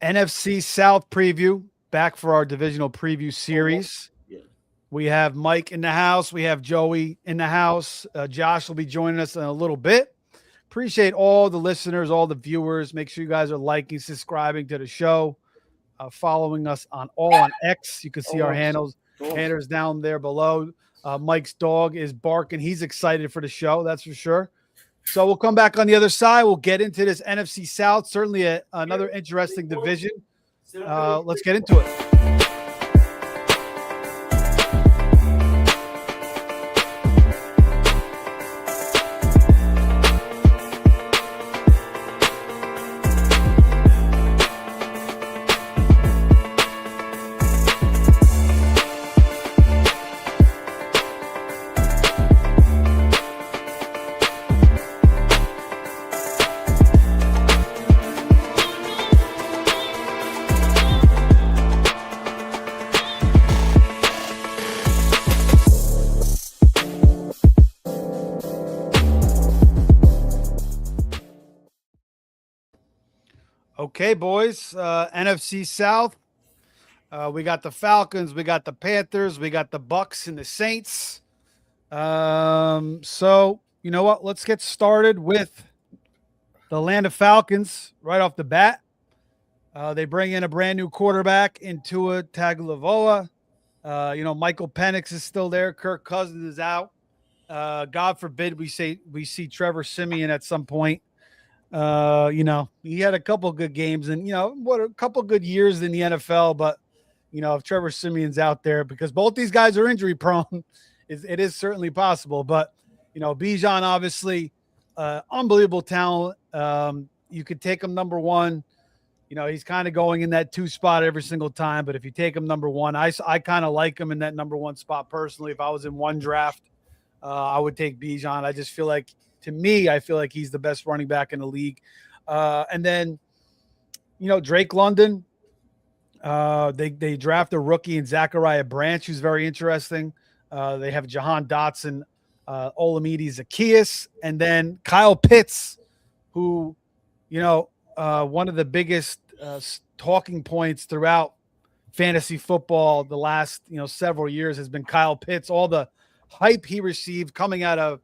NFC South preview, back for our divisional preview series. Yeah. We have Mike in the house. We have Joey in the house. Josh will be joining us in a little bit. Appreciate all the listeners, all the viewers. Make sure you guys are liking, subscribing to the show, following us on X. You can see our handles down there below. Mike's dog is barking. He's excited for the show, that's for sure. So we'll come back on the other side. We'll get into this NFC South. Certainly another interesting division. Let's get into it. Okay, boys. NFC South. We got the Falcons. We got the Panthers. We got the Bucks and the Saints. So, you know what? Let's get started with the Atlanta Falcons right off the bat. They bring in a brand new quarterback in Tua Tagovailoa. Michael Penix is still there. Kirk Cousins is out. God forbid we see Trevor Siemian at some point. He had a couple good games and, a couple good years in the NFL. But, if Trevor Siemian's out there, because both these guys are injury prone, it is certainly possible. But, Bijan, obviously, unbelievable talent. You could take him number one. He's kind of going in that 2 spot every single time. But if you take him number one, I kind of like him in that number 1 spot personally. If I was in one draft, I would take Bijan. I just feel like, to me, I feel like he's the best running back in the league. And then, Drake London, they draft a rookie in Zachariah Branch, who's very interesting. They have Jahan Dotson, Olamide Zaccheaus, and then Kyle Pitts, who, one of the biggest talking points throughout fantasy football the last, several years has been Kyle Pitts. All the hype he received coming out of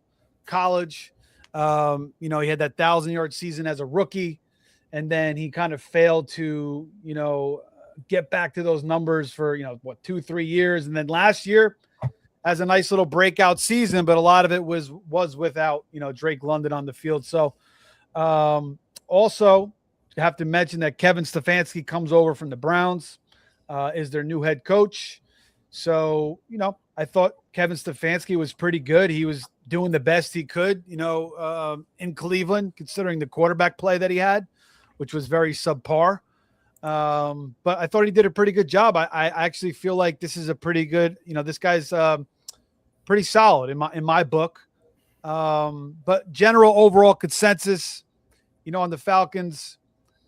college. He had that 1,000-yard season as a rookie, and then he kind of failed to, get back to those numbers for, 2-3 years. And then last year has a nice little breakout season, but a lot of it was without, Drake London on the field. So also you have to mention that Kevin Stefanski comes over from the Browns, is their new head coach. So, I thought Kevin Stefanski was pretty good. He was doing the best he could, in Cleveland, considering the quarterback play that he had, which was very subpar. But I thought he did a pretty good job. I actually feel like this is a pretty good, this guy's pretty solid in my book. But general overall consensus, on the Falcons,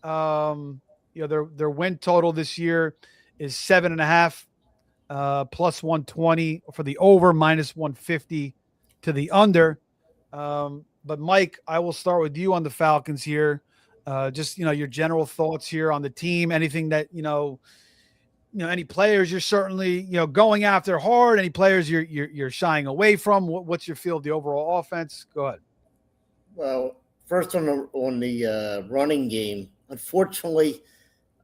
their win total this year is 7.5. Plus 120 for the over, minus 150 to the under. But Mike, I will start with you on the Falcons here. Just, your general thoughts here on the team, anything that, any players you're certainly, going after hard, any players you're shying away from. What's your feel of the overall offense? Go ahead. Well, first on the running game, unfortunately,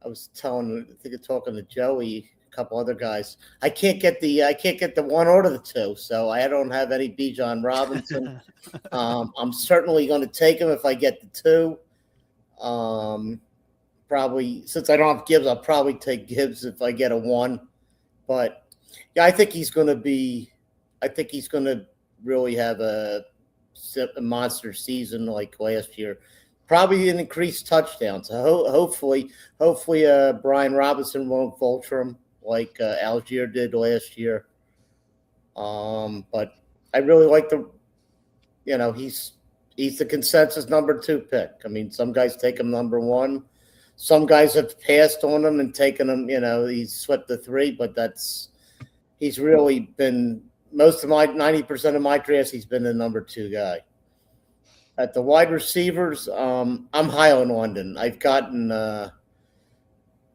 I was talking to Joey, a couple other guys. I can't get the one or the two, so I don't have any Bijan Robinson. I'm certainly going to take him if I get the two. Probably, since I don't have Gibbs, I'll probably take Gibbs if I get a one. But yeah, I think he's going to really have a monster season like last year. Probably an increased touchdowns. So hopefully, Brian Robinson won't vulture him like Algier did last year. But I really like he's the consensus number 2 pick. I mean, some guys take him number 1. Some guys have passed on him and taken him, he's swept the 3, but he's really been most of my 90% of my drafts, he's been the number 2 guy. At the wide receivers, I'm high on London. I've gotten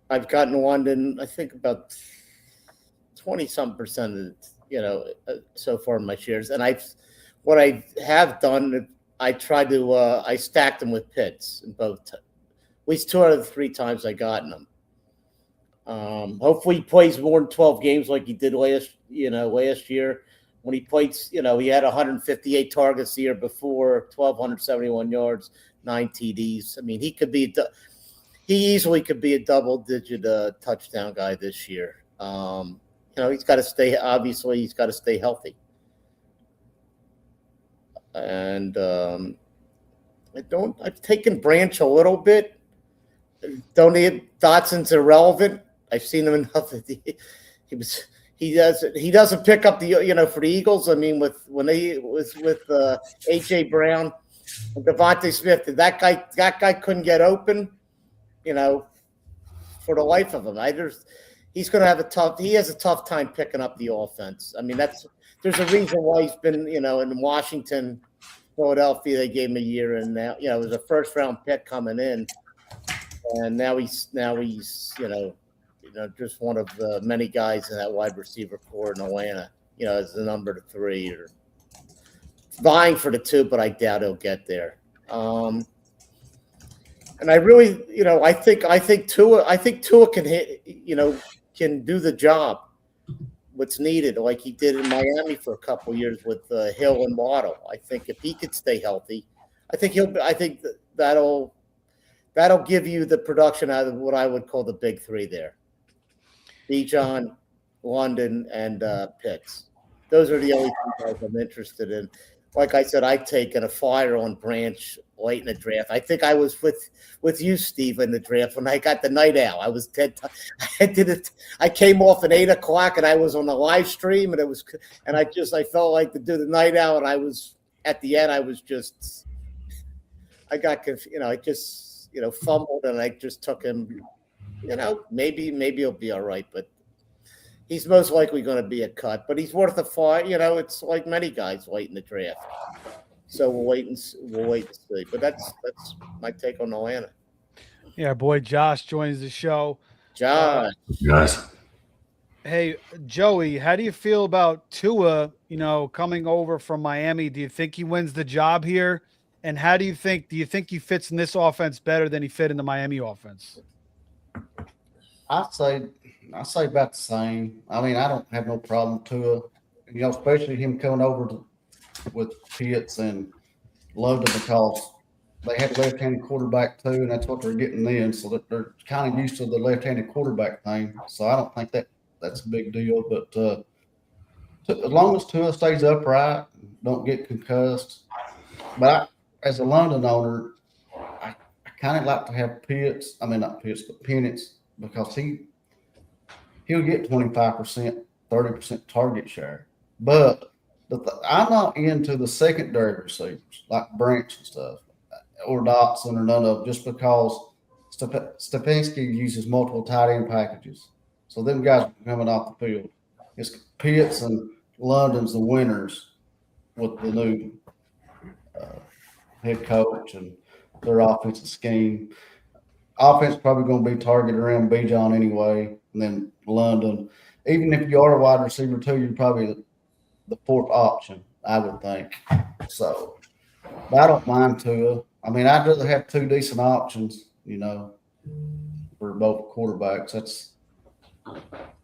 I've gotten London, I think about 20-some% of it, so far in my shares. And what I have done, I tried to, I stacked them with Pitts in both, at least 2 out of the 3 times I gotten them. Hopefully he plays more than 12 games like he did last year. When he played, he had 158 targets the year before, 1,271 yards, 9 TDs. I mean, he easily could be a double-digit touchdown guy this year. He's got to stay. Obviously, he's got to stay healthy. And I've taken Branch a little bit. Don't need Dotson's irrelevant. I've seen him enough. He doesn't pick up the for the Eagles. I mean, when he was with AJ Brown and Devontae Smith, that guy couldn't get open. For the life of him, he's going to have he has a tough time picking up the offense. I mean, there's a reason why he's been in Washington, Philadelphia. They gave him a year, and now it was a first round pick coming in, and now he's just one of the many guys in that wide receiver core in Atlanta. As the number 3 or vying for the 2, but I doubt he'll get there. And I really, I think Tua can hit, can do the job, what's needed, like he did in Miami for a couple of years with Hill and Waddle. I think if he could stay healthy, I think that'll give you the production out of what I would call the big 3 there. Bijan, London, and Pitts. Those are the only 2 guys I'm interested in. Like I said, I've taken a flyer on Branch late in the draft. I think I was with you, Steve, in the draft when I got the night owl. I was dead. I did it. I came off at 8:00 and I was on the live stream, and I felt like to do the night owl, and I was at the end. I got confused. I just fumbled, and I just took him. Maybe he'll be all right, but he's most likely going to be a cut. But he's worth a flyer. It's like many guys late in the draft. So we'll wait and see. But that's my take on Atlanta. Yeah, our boy Josh joins the show. Josh. Guys. Hey, Joey, how do you feel about Tua, coming over from Miami? Do you think he wins the job here? And do you think he fits in this offense better than he fit in the Miami offense? I say about the same. I mean, I don't have no problem with Tua, especially him coming over with Pitts and London, because they had a left-handed quarterback too, and that's what they're getting in. So that they're kind of used to the left-handed quarterback thing. So I don't think that's a big deal. But as long as Tua stays upright, don't get concussed. But as a London owner, I kind of like to have Pitts. I mean, not Pitts, but Penix, because he'll get 25%, 30% target share. But I'm not into the secondary receivers like Branch and stuff, or Dotson, or none of them, just because Stefanski uses multiple tight end packages. So them guys are coming off the field. It's Pitts and London's the winners with the new head coach and their offensive scheme. Offense probably going to be targeted around Bijan anyway, and then London. Even if you are a wide receiver too, you're probably the 4th option, I would think. So, but I don't mind Tua. I mean, I'd rather have 2 decent options, for both quarterbacks.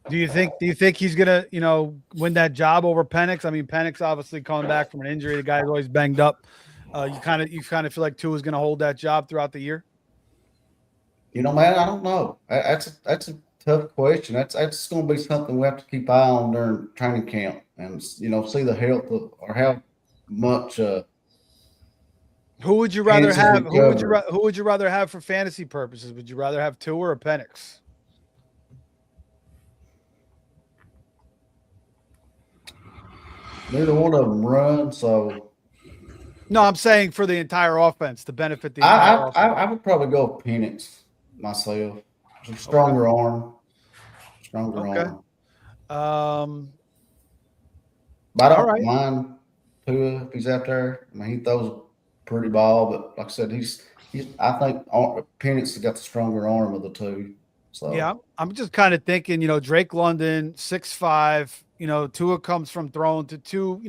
Do you think he's gonna, win that job over Penix? I mean, Penix obviously coming back from an injury. The guy's always banged up. You kind of feel like Tua's gonna hold that job throughout the year? Man, I don't know. That's a tough question. That's going to be something we have to keep eye on during training camp, and see the health of, or how much. Who would you rather have? Who would you rather have for fantasy purposes? Would you rather have Tua or Penix? Neither one of them run, so. No, I'm saying for the entire offense to benefit the entire offense. I would probably go with Penix myself. It's a stronger arm. Arm. But I don't mind Tua if he's out there. I mean, he throws a pretty ball, but like I said, I think Penix has got the stronger arm of the 2. So Yeah, I'm just kind of thinking, Drake London, 6'5", Tua comes from throwing to two,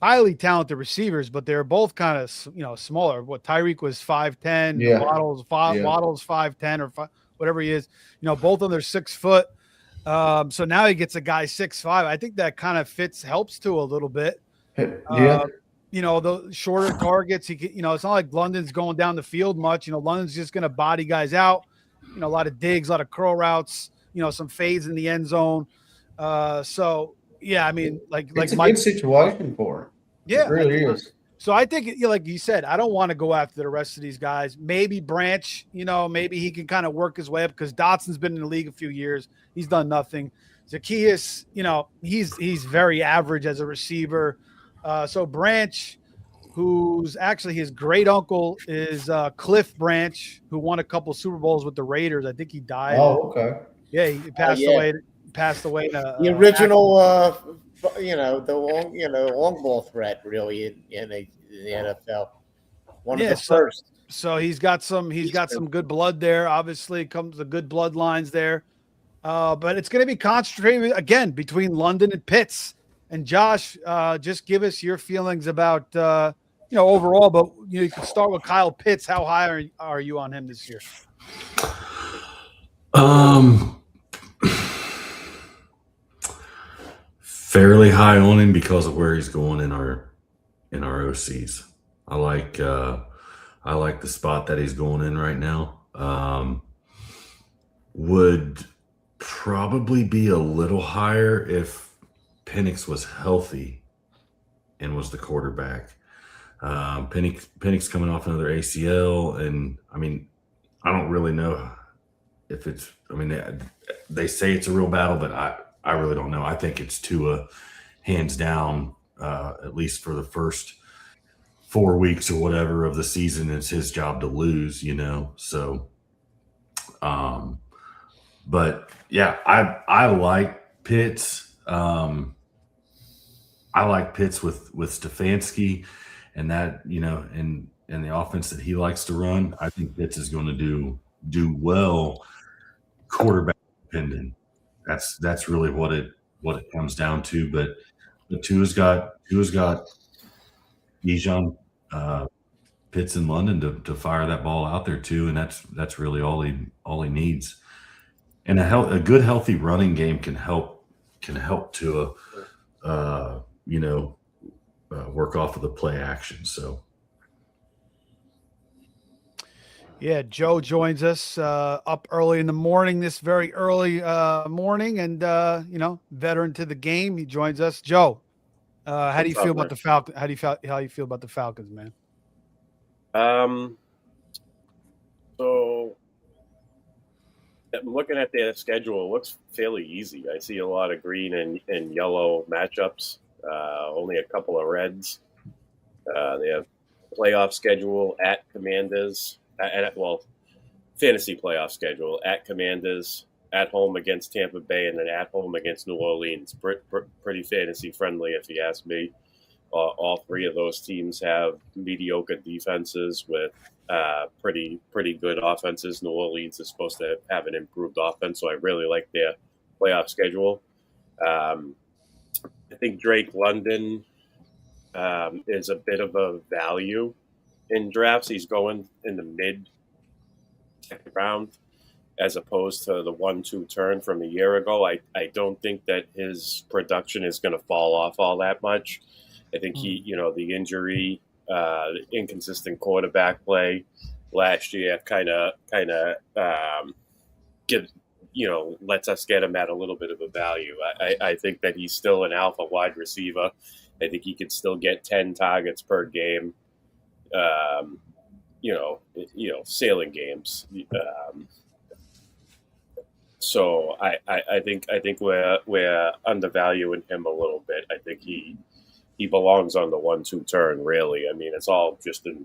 highly talented receivers, but they're both kind of, smaller. What Tyreek was 5'10", Yeah. Waddle's 5'10" or whatever he is. Both of them are 6 foot. So now he gets a guy 6'5". I think that kind of helps Tua a little bit. Yeah. The shorter targets, it's not like London's going down the field much. London's just going to body guys out. A lot of digs, a lot of curl routes, some fades in the end zone. So yeah, I mean, It's a good situation for him. Yeah, it really is. So I think, like you said, I don't want to go after the rest of these guys. Maybe Branch, maybe he can kind of work his way up because Dotson's been in the league a few years. He's done nothing. Zacchaeus, he's very average as a receiver. So Branch, who's actually his great uncle is Cliff Branch, who won a couple Super Bowls with the Raiders. I think he died. Oh, okay. Yeah, he passed away. Passed away. The original, the long ball threat, really, in the NFL. One of the first. So he's got some good blood there. Obviously, comes the good bloodlines there. But it's going to be concentrated again between London and Pitts. And Josh, just give us your feelings about overall. But you can start with Kyle Pitts. How high are you on him this year? Fairly high on him because of where he's going in our OCs. I like the spot that he's going in right now. Would probably be a little higher if Penix was healthy and was the quarterback. Penix coming off another ACL, and I mean, I don't really know if it's. I mean, they say it's a real battle, but I really don't know. I think it's Tua, hands down, at least for the first 4 weeks or whatever of the season. It's his job to lose, So, but yeah, I like Pitts. I like Pitts with Stefanski, and that and the offense that he likes to run. I think Pitts is going to do well, quarterback dependent. That's really what it comes down to. But Tua's got Bijan, Pitts in London to fire that ball out there too, and that's really all he needs. And a good healthy running game can help Tua, work off of the play action. So. Yeah, Joe joins us up early in the morning, this very early morning, and veteran to the game. He joins us. Joe, how do you feel about the Falcons? How you feel about the Falcons, man? So I'm looking at their schedule. It looks fairly easy. I see a lot of green and yellow matchups. Only a couple of reds. They have playoff schedule at Commanders. Fantasy playoff schedule at Commanders, at home against Tampa Bay, and then at home against New Orleans. Pretty fantasy friendly, if you ask me. All three of those teams have mediocre defenses with pretty good offenses. New Orleans is supposed to have an improved offense, so I really like their playoff schedule. I think Drake London is a bit of a value in drafts. He's going in the mid second round as opposed to the 1-2 turn from a year ago. I don't think that his production is going to fall off all that much. I think the injury, inconsistent quarterback play last year kind of lets us get him at a little bit of a value. I think that he's still an alpha wide receiver. I think he could still get 10 targets per game. Sailing games. So I think we're undervaluing him a little bit. I think he belongs on the 1-2 turn, really. I mean, it's all just a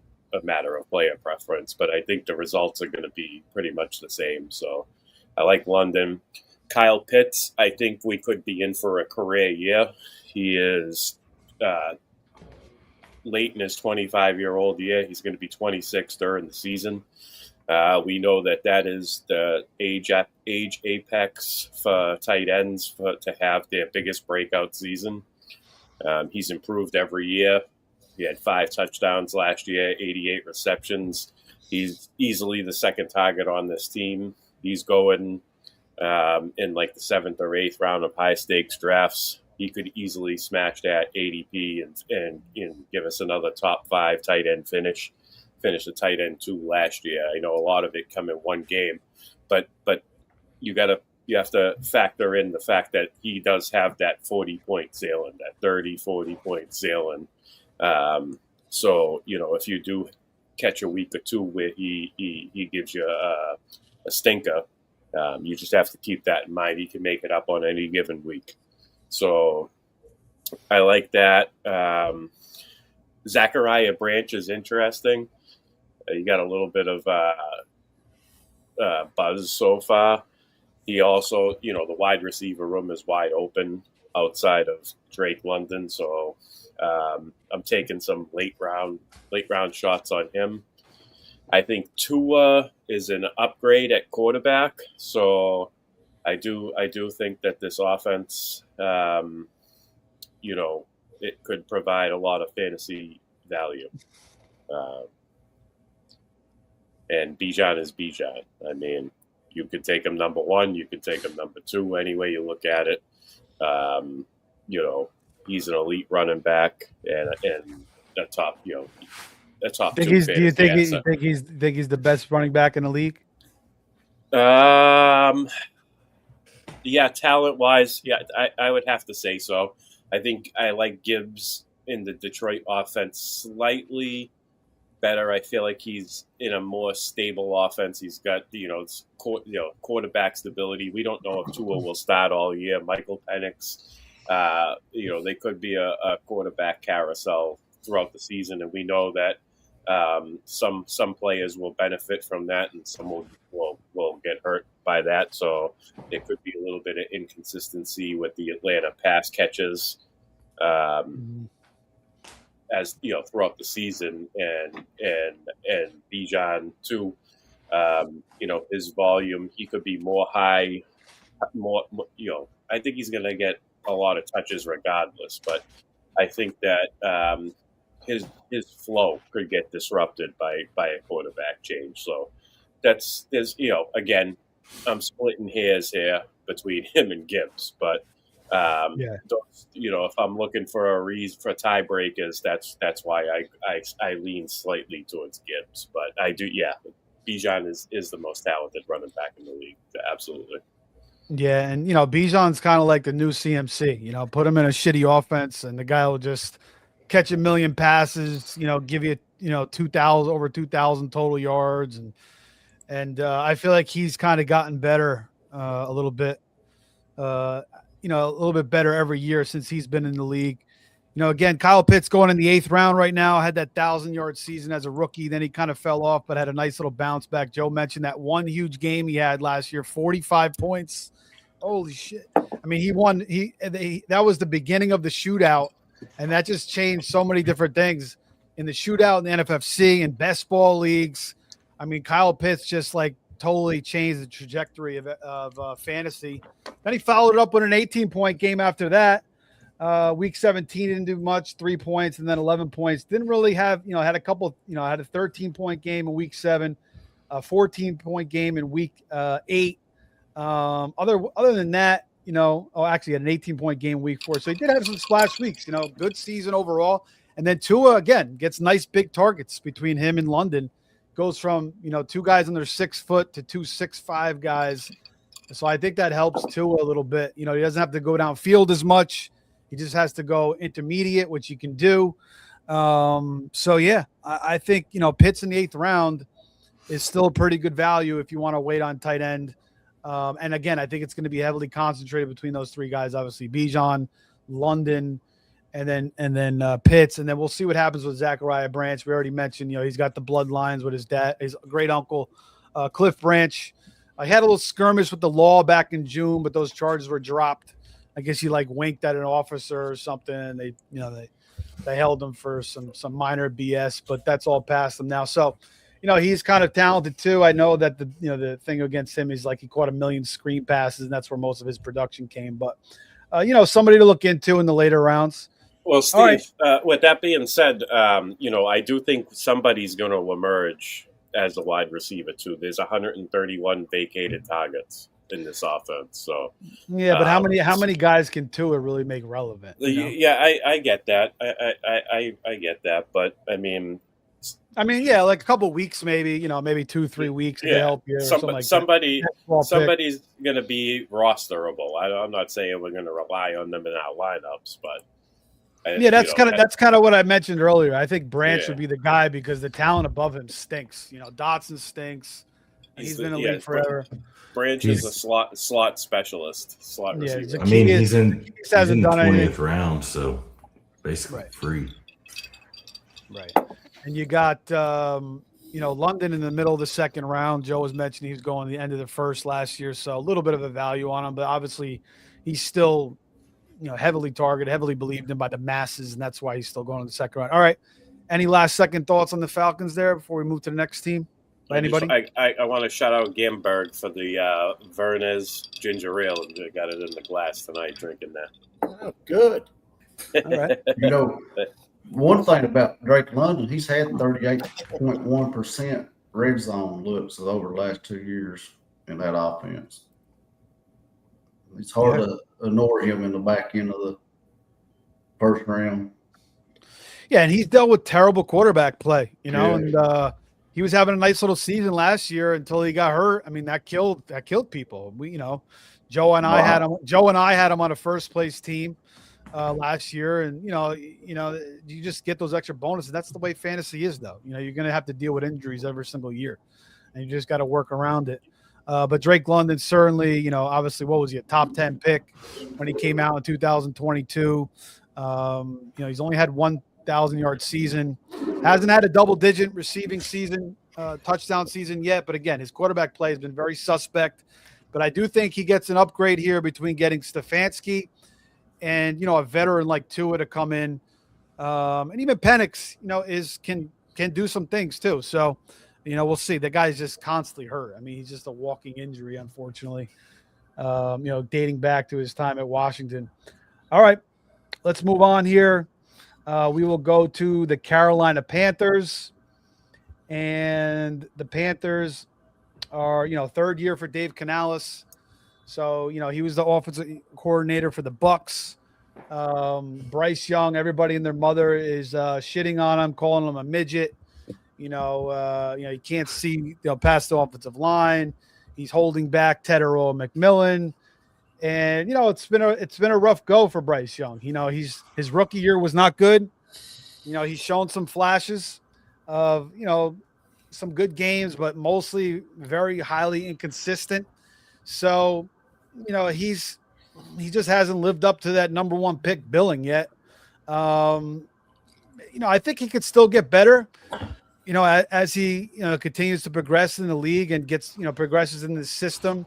matter of player preference, but I think the results are going to be pretty much the same. So I like London. Kyle Pitts, I think we could be in for a career year. He is late in his 25-year-old year. He's going to be 26 during the season. We know that is the age apex for tight ends to have their biggest breakout season. He's improved every year. He had 5 touchdowns last year, 88 receptions. He's easily the second target on this team. He's going in like the 7th or 8th round of high stakes drafts. He could easily smash that ADP and give us another top 5 tight end finish the tight end 2 last year. I know a lot of it come in one game, but you have to factor in the fact that he does have that 40-point ceiling, that 40-point ceiling. So, if you do catch a week or two where he gives you a stinker, you just have to keep that in mind. He can make it up on any given week. So I like that. Zachariah Branch is interesting. You got a little bit of buzz so far. He also, the wide receiver room is wide open outside of Drake London. So I'm taking some late round shots on him. I think Tua is an upgrade at quarterback. So I do think that this offense, it could provide a lot of fantasy value. And Bijan is Bijan. I mean, you could take him number 1, you could take him number 2, any way you look at it. He's an elite running back and a top, a top 2. Do you think he's the best running back in the league? Yeah, talent-wise, yeah, I would have to say so. I think I like Gibbs in the Detroit offense slightly better. I feel like he's in a more stable offense. He's got quarterback stability. We don't know if Tua will start all year. Michael Penix, they could be a quarterback carousel throughout the season, and we know that some players will benefit from that, and some will get hurt by that. So there could be a little bit of inconsistency with the Atlanta pass catches. As throughout the season, and Bijan too, his volume, he could be more high, more. I think he's going to get a lot of touches regardless, but I think that his flow could get disrupted by a quarterback change. So there's again, I'm splitting hairs here between him and Gibbs, but. If I'm looking for a reason for tiebreakers, that's why I lean slightly towards Gibbs. But I do, Bijan is the most talented running back in the league, absolutely. Yeah, and Bijan's kind of like the new CMC. Put him in a shitty offense, and the guy will just catch a million passes. Give you over 2,000 total yards, and I feel like he's kind of gotten better a little bit. A little bit better every year since he's been in the league. Again, Kyle Pitts going in the 8th round right now, had that 1,000-yard season as a rookie. Then he kind of fell off, but had a nice little bounce back. Joe mentioned that one huge game he had last year, 45 points. Holy shit. I mean, he won. That was the beginning of the shootout, and that just changed so many different things in the shootout in the NFFC and best ball leagues. I mean, Kyle Pitts just totally changed the trajectory of fantasy. Then he followed it up with an 18-point game after that. Week 17 didn't do much, 3 points, and then 11 points. Didn't really have, had a couple, had a 13-point game in week 7, a 14-point game in week 8. Other than that, actually had an 18-point game week 4. So he did have some splash weeks, good season overall. And then Tua, again, gets nice big targets between him and London. Goes from, 2 guys under 6 foot to 2 6'5" guys. So I think that helps Tua a little bit. He doesn't have to go downfield as much. He just has to go intermediate, which he can do. I think, Pitts in the 8th round is still a pretty good value if you want to wait on tight end. And again, I think it's going to be heavily concentrated between those 3 guys, obviously Bijan, London, and then Pitts, and then we'll see what happens with Zachariah Branch. We already mentioned, he's got the bloodlines with his dad, his great uncle, Cliff Branch. I had a little skirmish with the law back in June, but those charges were dropped. I guess he winked at an officer or something, and they held him for some minor BS, but that's all past him now. So, he's kind of talented too. I know that the thing against him is like he caught 1 million screen passes, and that's where most of his production came. But somebody to look into in the later rounds. Well, Steve, with that being said, I do think somebody's going to emerge as a wide receiver too. There's 131 vacated targets in this offense. So yeah, but how many guys can Tua really make relevant? Yeah, I get that. I get that, but I mean, yeah, like a couple weeks, maybe maybe 2-3 weeks to help you. Somebody's going to be rosterable. I'm not saying we're going to rely on them in our lineups, but that's kind of what I mentioned earlier. I think Branch would be the guy because the talent above him stinks. Dotson stinks. He's been in the league forever. Branch is a slot specialist, slot receiver. I mean, he's in the 20th round, so basically free. Right. And you got London in the middle of the second round. Joe was mentioning he's going to the end of the first last year, so a little bit of a value on him, but obviously he's still heavily targeted, heavily believed in by the masses, and that's why he's still going in the second round. All right. Any last second thoughts on the Falcons there before we move to the next team? Anybody? I want to shout out Gamberg for the Vernez ginger ale. I got it in the glass tonight, drinking that. Oh, good. All right. One thing about Drake London, he's had 38.1% red zone looks over the last 2 years in that offense. It's hard to ignore him in the back end of the first round. Yeah, and he's dealt with terrible quarterback play, and he was having a nice little season last year until he got hurt. I mean, that killed people. Joe and I had him on a first place team last year, and you just get those extra bonuses. That's the way fantasy is, though. You're going to have to deal with injuries every single year, and you just got to work around it. But Drake London certainly, obviously, what was he, a top 10 pick when he came out in 2022? He's only had 1,000-yard season, hasn't had a double-digit receiving season, touchdown season yet. But again, his quarterback play has been very suspect. But I do think he gets an upgrade here between getting Stefanski and a veteran like Tua to come in, and even Penix, can do some things too. So. We'll see. The guy's just constantly hurt. I mean, he's just a walking injury, unfortunately, dating back to his time at Washington. All right, let's move on here. We will go to the Carolina Panthers. And the Panthers are, third year for Dave Canales. So, he was the offensive coordinator for the Bucs. Bryce Young, everybody and their mother is shitting on him, calling him a midget. You can't see past the offensive line. He's holding back Tedero McMillan, and it's been a rough go for Bryce Young. His rookie year was not good. He's shown some flashes of some good games, but mostly very highly inconsistent. So he just hasn't lived up to that number one pick billing yet. I think he could still get better. As he continues to progress in the league and gets progresses in the system.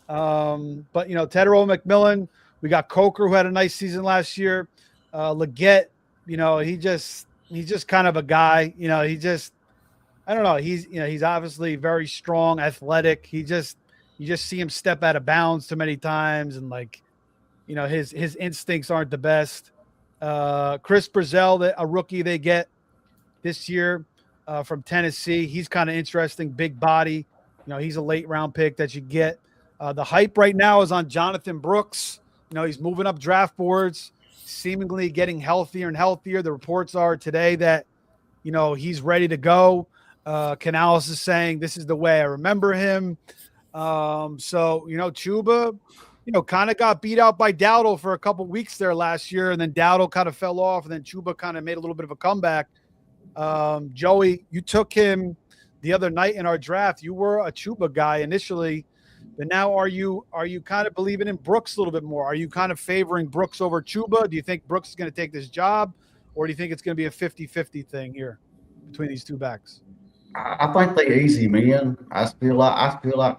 But Tedero McMillan, we got Coker who had a nice season last year. Leggett, he's just kind of a guy. I don't know. He's obviously very strong, athletic. You just see him step out of bounds too many times, and his instincts aren't the best. Chris Brazell, a rookie they get this year. From Tennessee. He's kind of interesting, big body. He's a late round pick that you get. The hype right now is on Jonathan Brooks. He's moving up draft boards, seemingly getting healthier and healthier. The reports are today that, he's ready to go. Canales is saying this is the way I remember him. Chuba, kind of got beat out by Dowdle for a couple weeks there last year, and then Dowdle kind of fell off, and then Chuba kind of made a little bit of a comeback. Joey, you took him the other night in our draft. You were a Chuba guy initially, but now are you kind of believing in Brooks a little bit more? Are you kind of favoring Brooks over Chuba? Do you think Brooks is going to take this job, or do you think it's going to be a 50-50 thing here between these two backs? I think they easy men. I feel like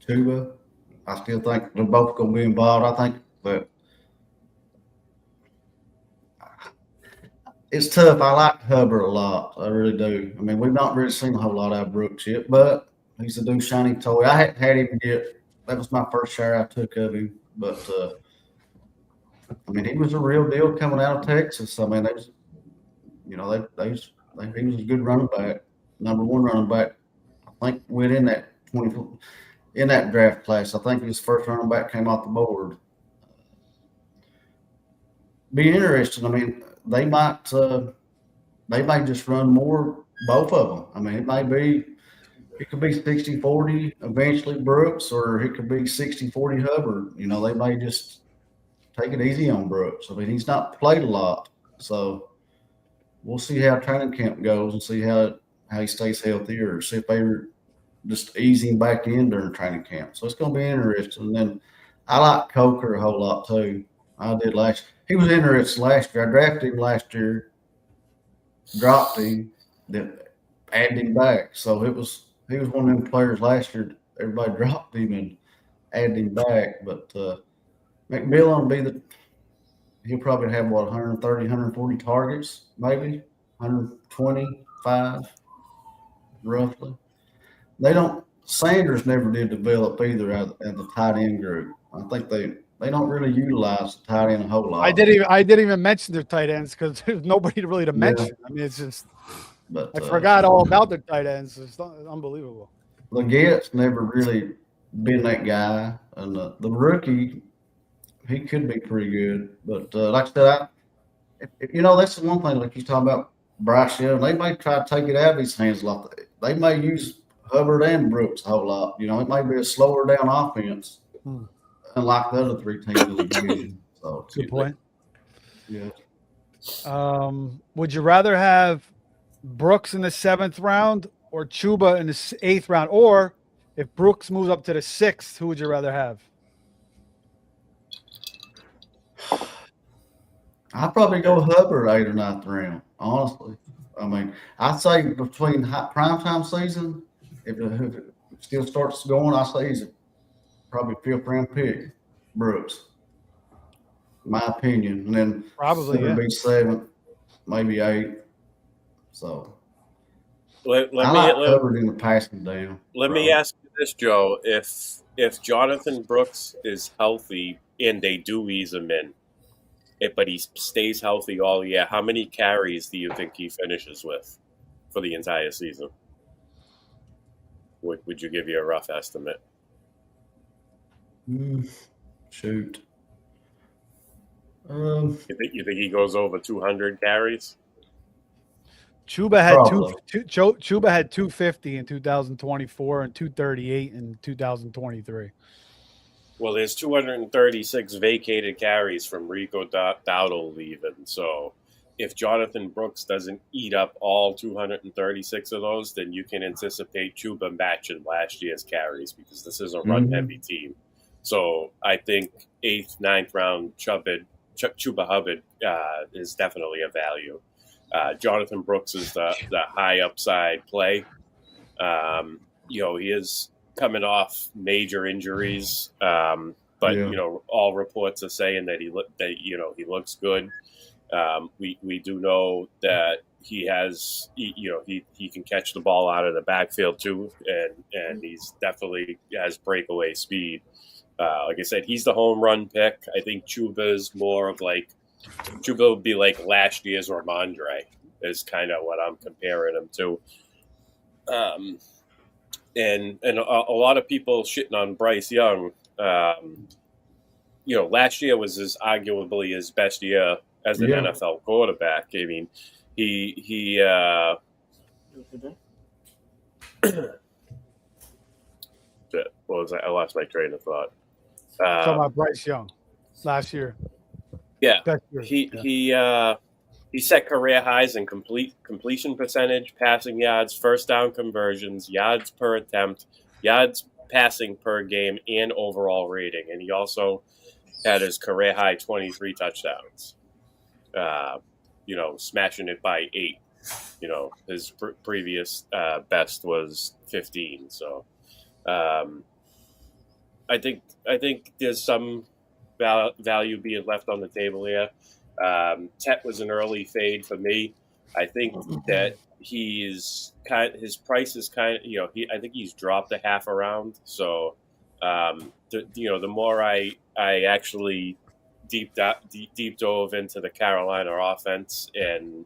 Chuba. I still think they're both going to be involved. I think that it's tough. I like Hubbard a lot. I really do. I mean, we've not really seen a whole lot out of Brooks yet, but he's a new shiny toy. I hadn't had him yet. That was my first share I took of him. But, I mean, he was a real deal coming out of Texas. I mean, he was a good running back, number one running back. I think within that in that draft class. I think his first running back came off the board. Be interesting. I mean, they might just run more, both of them. I mean, it could be 60-40 eventually Brooks, or it could be 60-40 Hubbard. They may just take it easy on Brooks. I mean, he's not played a lot, so we'll see how training camp goes and see how he stays healthy, or see if they just ease him back in during training camp. So it's going to be interesting. And then I like Coker a whole lot too. I did last. He was interesting last year. I drafted him last year, dropped him, then added him back. So he was one of them players last year. Everybody dropped him and added him back. But McMillan will he'll probably have 130, 140 targets, maybe 125 roughly. Sanders never did develop either at the tight end group. I think they don't really utilize the tight end a whole lot. I didn't even mention their tight ends because there's nobody really to mention. Yeah. I mean, it's just But I forgot all about their tight ends. It's unbelievable. Leggette's never really been that guy, and the rookie, he could be pretty good. But like I said, that's the one thing. Like you talking about Bryce Young, they may try to take it out of his hands a lot. They may use Hubbard and Brooks a whole lot. It may be a slower down offense, unlike the other three teams in the division. So good point. Yeah. Would you rather have Brooks in the 7th round or Chuba in the 8th round? Or if Brooks moves up to the 6th, who would you rather have? I'd probably go Hubbard 8th or 9th round, honestly. I mean, I'd say between primetime season, if it still starts going, I say he's probably 5th round pick, Brooks. My opinion. And then Probably it would be 7th, maybe 8th. So Let I like Hubbard in the passing down. Let me ask you this, Joe. If Jonathan Brooks is healthy and they do ease him in, but he stays healthy all year, how many carries do you think he finishes with for the entire season? Would you give you a rough estimate? Shoot. You think he goes over 200 carries? Chuba had Probably. Chuba had 250 in 2024 and 238 in 2023. Well, there's 236 vacated carries from Rico Dowdle leaving. So if Jonathan Brooks doesn't eat up all 236 of those, then you can anticipate Chuba matching last year's carries, because this is a run-heavy team. So I think 8th, 9th round Chuba Hubbard is definitely a value. Jonathan Brooks is the high upside play. He is coming off major injuries, but all reports are saying that he looks good. We do know that he has he can catch the ball out of the backfield too, and he's definitely has breakaway speed. Like I said, he's the home run pick. I think Chuba's more of Chuba would be like last year's Ramondre, is kind of what I'm comparing him to. And a lot of people shitting on Bryce Young. Last year was arguably his best year as an NFL quarterback. I mean, he what was that? I lost my train of thought. Talking about Bryce Young last year. Yeah, he set career highs in completion percentage, passing yards, first down conversions, yards per attempt, yards passing per game, and overall rating. And he also had his career high 23 touchdowns. Smashing it by 8. His previous best was 15. So I think there's some value being left on the table here. Tet was an early fade for me. I think that his price is kind of, I think he's dropped a half a round. So, the more I actually deep dove into the Carolina offense and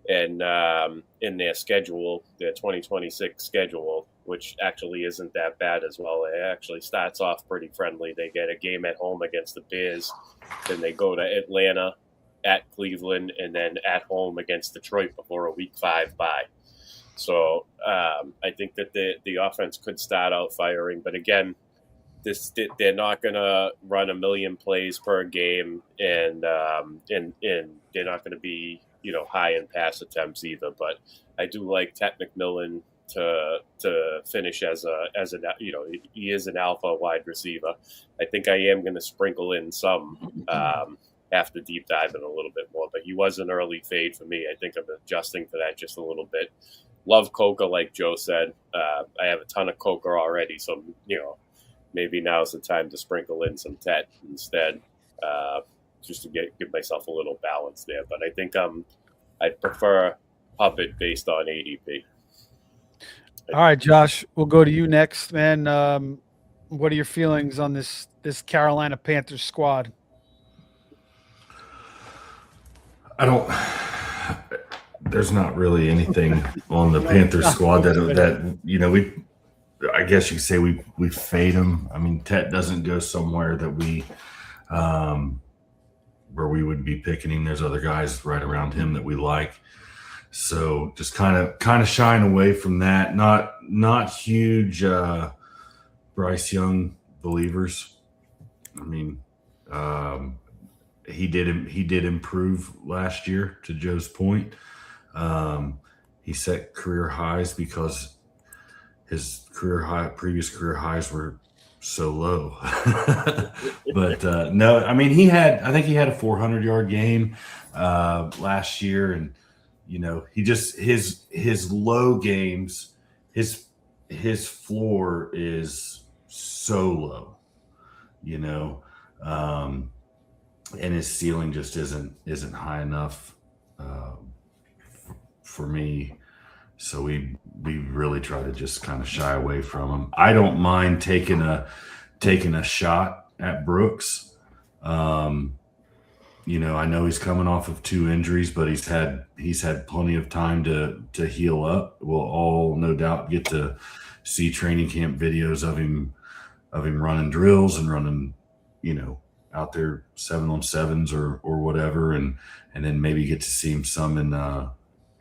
in their schedule, their 2026 schedule, which actually isn't that bad as well. It actually starts off pretty friendly. They get a game at home against the Bears, then they go to Atlanta, at Cleveland, and then at home against Detroit before a Week 5 bye. So I think that the offense could start out firing, but again, they're not going to run a million plays per game, and they're not going to be high in pass attempts either. But I do like Tet McMillan to finish as he is an alpha wide receiver. I think I am going to sprinkle in some. Have to deep dive in a little bit more, but he was an early fade for me. I think I'm adjusting for that just a little bit. Love Coker, like Joe said. I have a ton of Coker already, so maybe now's the time to sprinkle in some Tet instead, just to give myself a little balance there. But I think I'd prefer Puppet based on ADP. All right, Josh, we'll go to you next, man. What are your feelings on this Carolina Panthers squad? There's not really anything on the Panthers squad that I guess you could say we fade him. I mean, Tet doesn't go somewhere that where we would be picking him. There's other guys right around him that we like. So just kind of shying away from that. Not huge Bryce Young believers. I mean, he did improve last year, to Joe's point. He set career highs because his previous career highs were so low. But no, I mean, I think he had a 400-yard game last year, and he just his low games, his floor is so low, and his ceiling just isn't high enough for me. So we really try to just kind of shy away from him. I don't mind taking a shot at Brooks. I know he's coming off of 2 injuries, but he's had plenty of time to heal up. We'll all no doubt get to see training camp videos of him running drills and running, out there 7-on-7s or whatever, and then maybe get to see him some in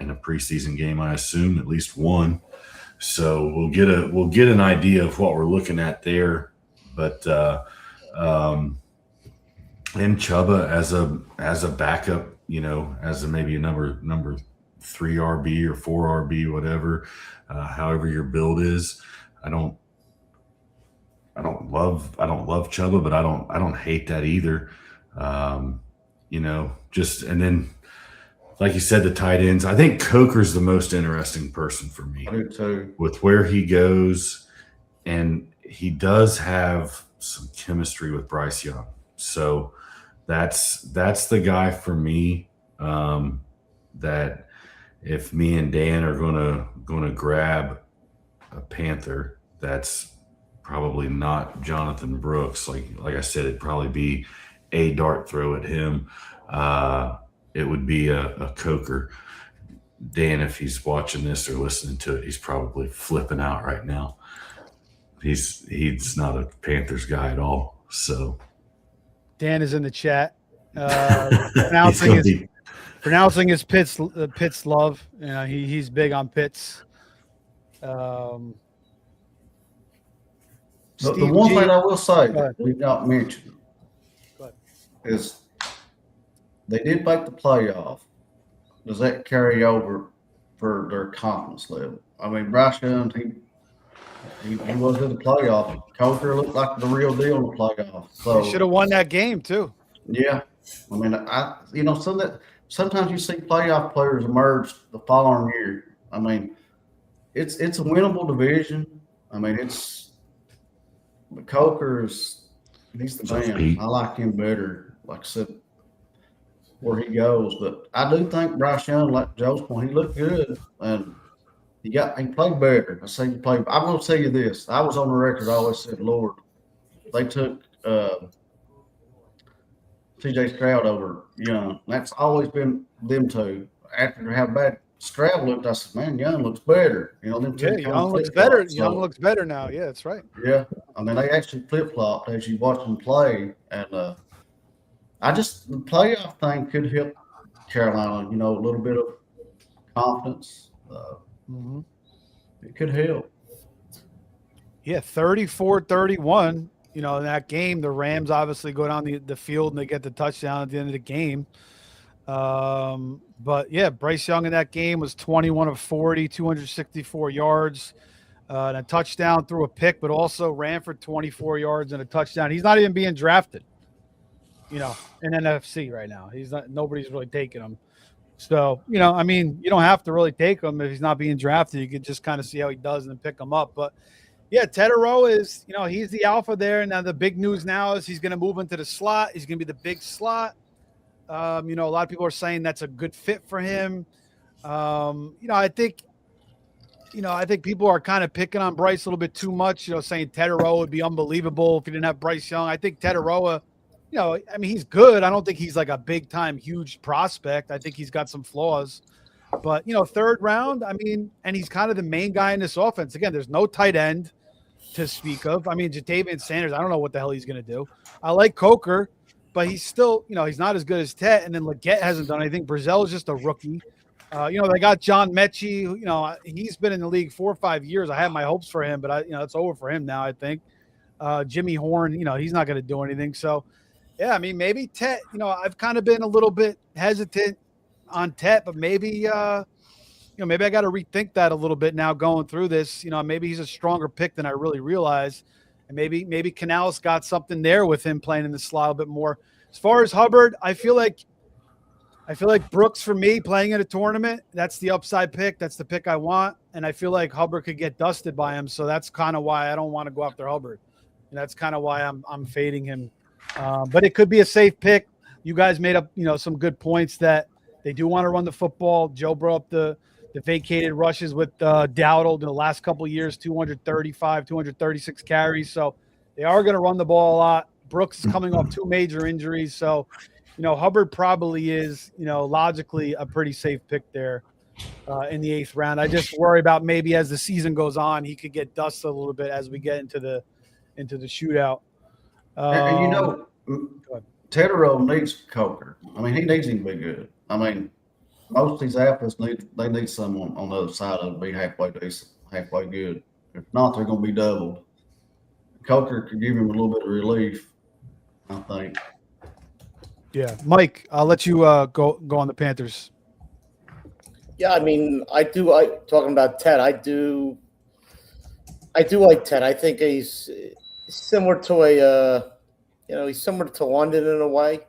a preseason game, I assume, at least one. So we'll get an idea of what we're looking at there. But and Chuba as a backup, as maybe a number 3 RB or 4 RB, whatever, however your build is. I don't love Chuba, but I don't hate that either. And then, like you said, the tight ends. I think Coker's the most interesting person for me. I do too. With where he goes, and he does have some chemistry with Bryce Young. So that's the guy for me. That if me and Dan are gonna grab a Panther, that's probably not Jonathan Brooks. Like I said, it'd probably be a dart throw at him. It would be a Coker. Dan, if he's watching this or listening to it, he's probably flipping out right now. He's not a Panthers guy at all. So Dan is in the chat, pronouncing his Pitts love. He's big on Pitts. The one thing I will say that we've not mentioned is they did make the playoff. Does that carry over for their confidence level? I mean, Bryce Young, he was in the playoff. Coker looked like the real deal in the playoff. So he should have won that game too. Yeah, I mean, sometimes you see playoff players emerge the following year. I mean, it's a winnable division. I mean, but Coker's he's the man. I like him better. Like I said, where he goes. But I do think Bryce Young, like Joe's point, he looked good, and he played better. I say he played. I'm going to tell you this. I was on the record. I always said, Lord, they took C.J. Stroud over Young. That's always been them two. After how bad Stroud looked, I said, man, Young looks better. Them two. Yeah, Young looks better. Young looks better now. Yeah, that's right. Yeah, I mean, they actually flip flopped as you watch them play, and the playoff thing could help Carolina. A little bit of confidence. It could help. Yeah, 34-31. In that game, the Rams obviously go down the field and they get the touchdown at the end of the game. But yeah, Bryce Young in that game was 21 of 40, 264 yards, and a touchdown, threw a pick, but also ran for 24 yards and a touchdown. He's not even being drafted, in NFC right now. Nobody's really taking him. So, you don't have to really take him if he's not being drafted. You could just kind of see how he does and then pick him up. But yeah, Teterow is, he's the alpha there. Now the big news now is he's going to move into the slot. He's going to be the big slot. A lot of people are saying that's a good fit for him. I think people are kind of picking on Bryce a little bit too much, saying Teterow would be unbelievable if he didn't have Bryce Young. I think Teterow, he's good. I don't think he's like a big time, huge prospect. I think he's got some flaws. But, third round, and he's kind of the main guy in this offense. Again, there's no tight end to speak of. Jatavian Sanders, I don't know what the hell he's going to do. I like Coker, but he's still, he's not as good as Tet. And then Leggett hasn't done anything. Brazil is just a rookie. They got John Mechie. He's been in the league 4 or 5 years. I had my hopes for him, but it's over for him now, I think. Jimmy Horn, he's not going to do anything. So, yeah, maybe Tet, I've kind of been a little bit hesitant on Tet, but maybe, maybe I got to rethink that a little bit now going through this. Maybe he's a stronger pick than I really realized. And maybe Canales got something there with him playing in the slot a bit more. As far as Hubbard, I feel like Brooks, for me, playing in a tournament, that's the upside pick. That's the pick I want. And I feel like Hubbard could get dusted by him. So that's kind of why I don't want to go after Hubbard. And that's kind of why I'm fading him. But it could be a safe pick. You guys made up, some good points that they do want to run the football. Joe brought up the vacated rushes with Dowdle in the last couple of years, 235, 236 carries. So they are going to run the ball a lot. Brooks is coming off 2 major injuries. So, Hubbard probably is, logically a pretty safe pick there in the 8th round. I just worry about maybe as the season goes on, he could get dusted a little bit as we get into the shootout. And Teterow needs Coker. He needs him to be good. Most of these athletes need someone on the other side of it to be halfway decent, halfway good. If not, they're going to be doubled. Coker could give him a little bit of relief, I think. Yeah, Mike, I'll let you go on the Panthers. Yeah, talking about Ted, I do like Ted. I think he's similar to he's similar to London in a way.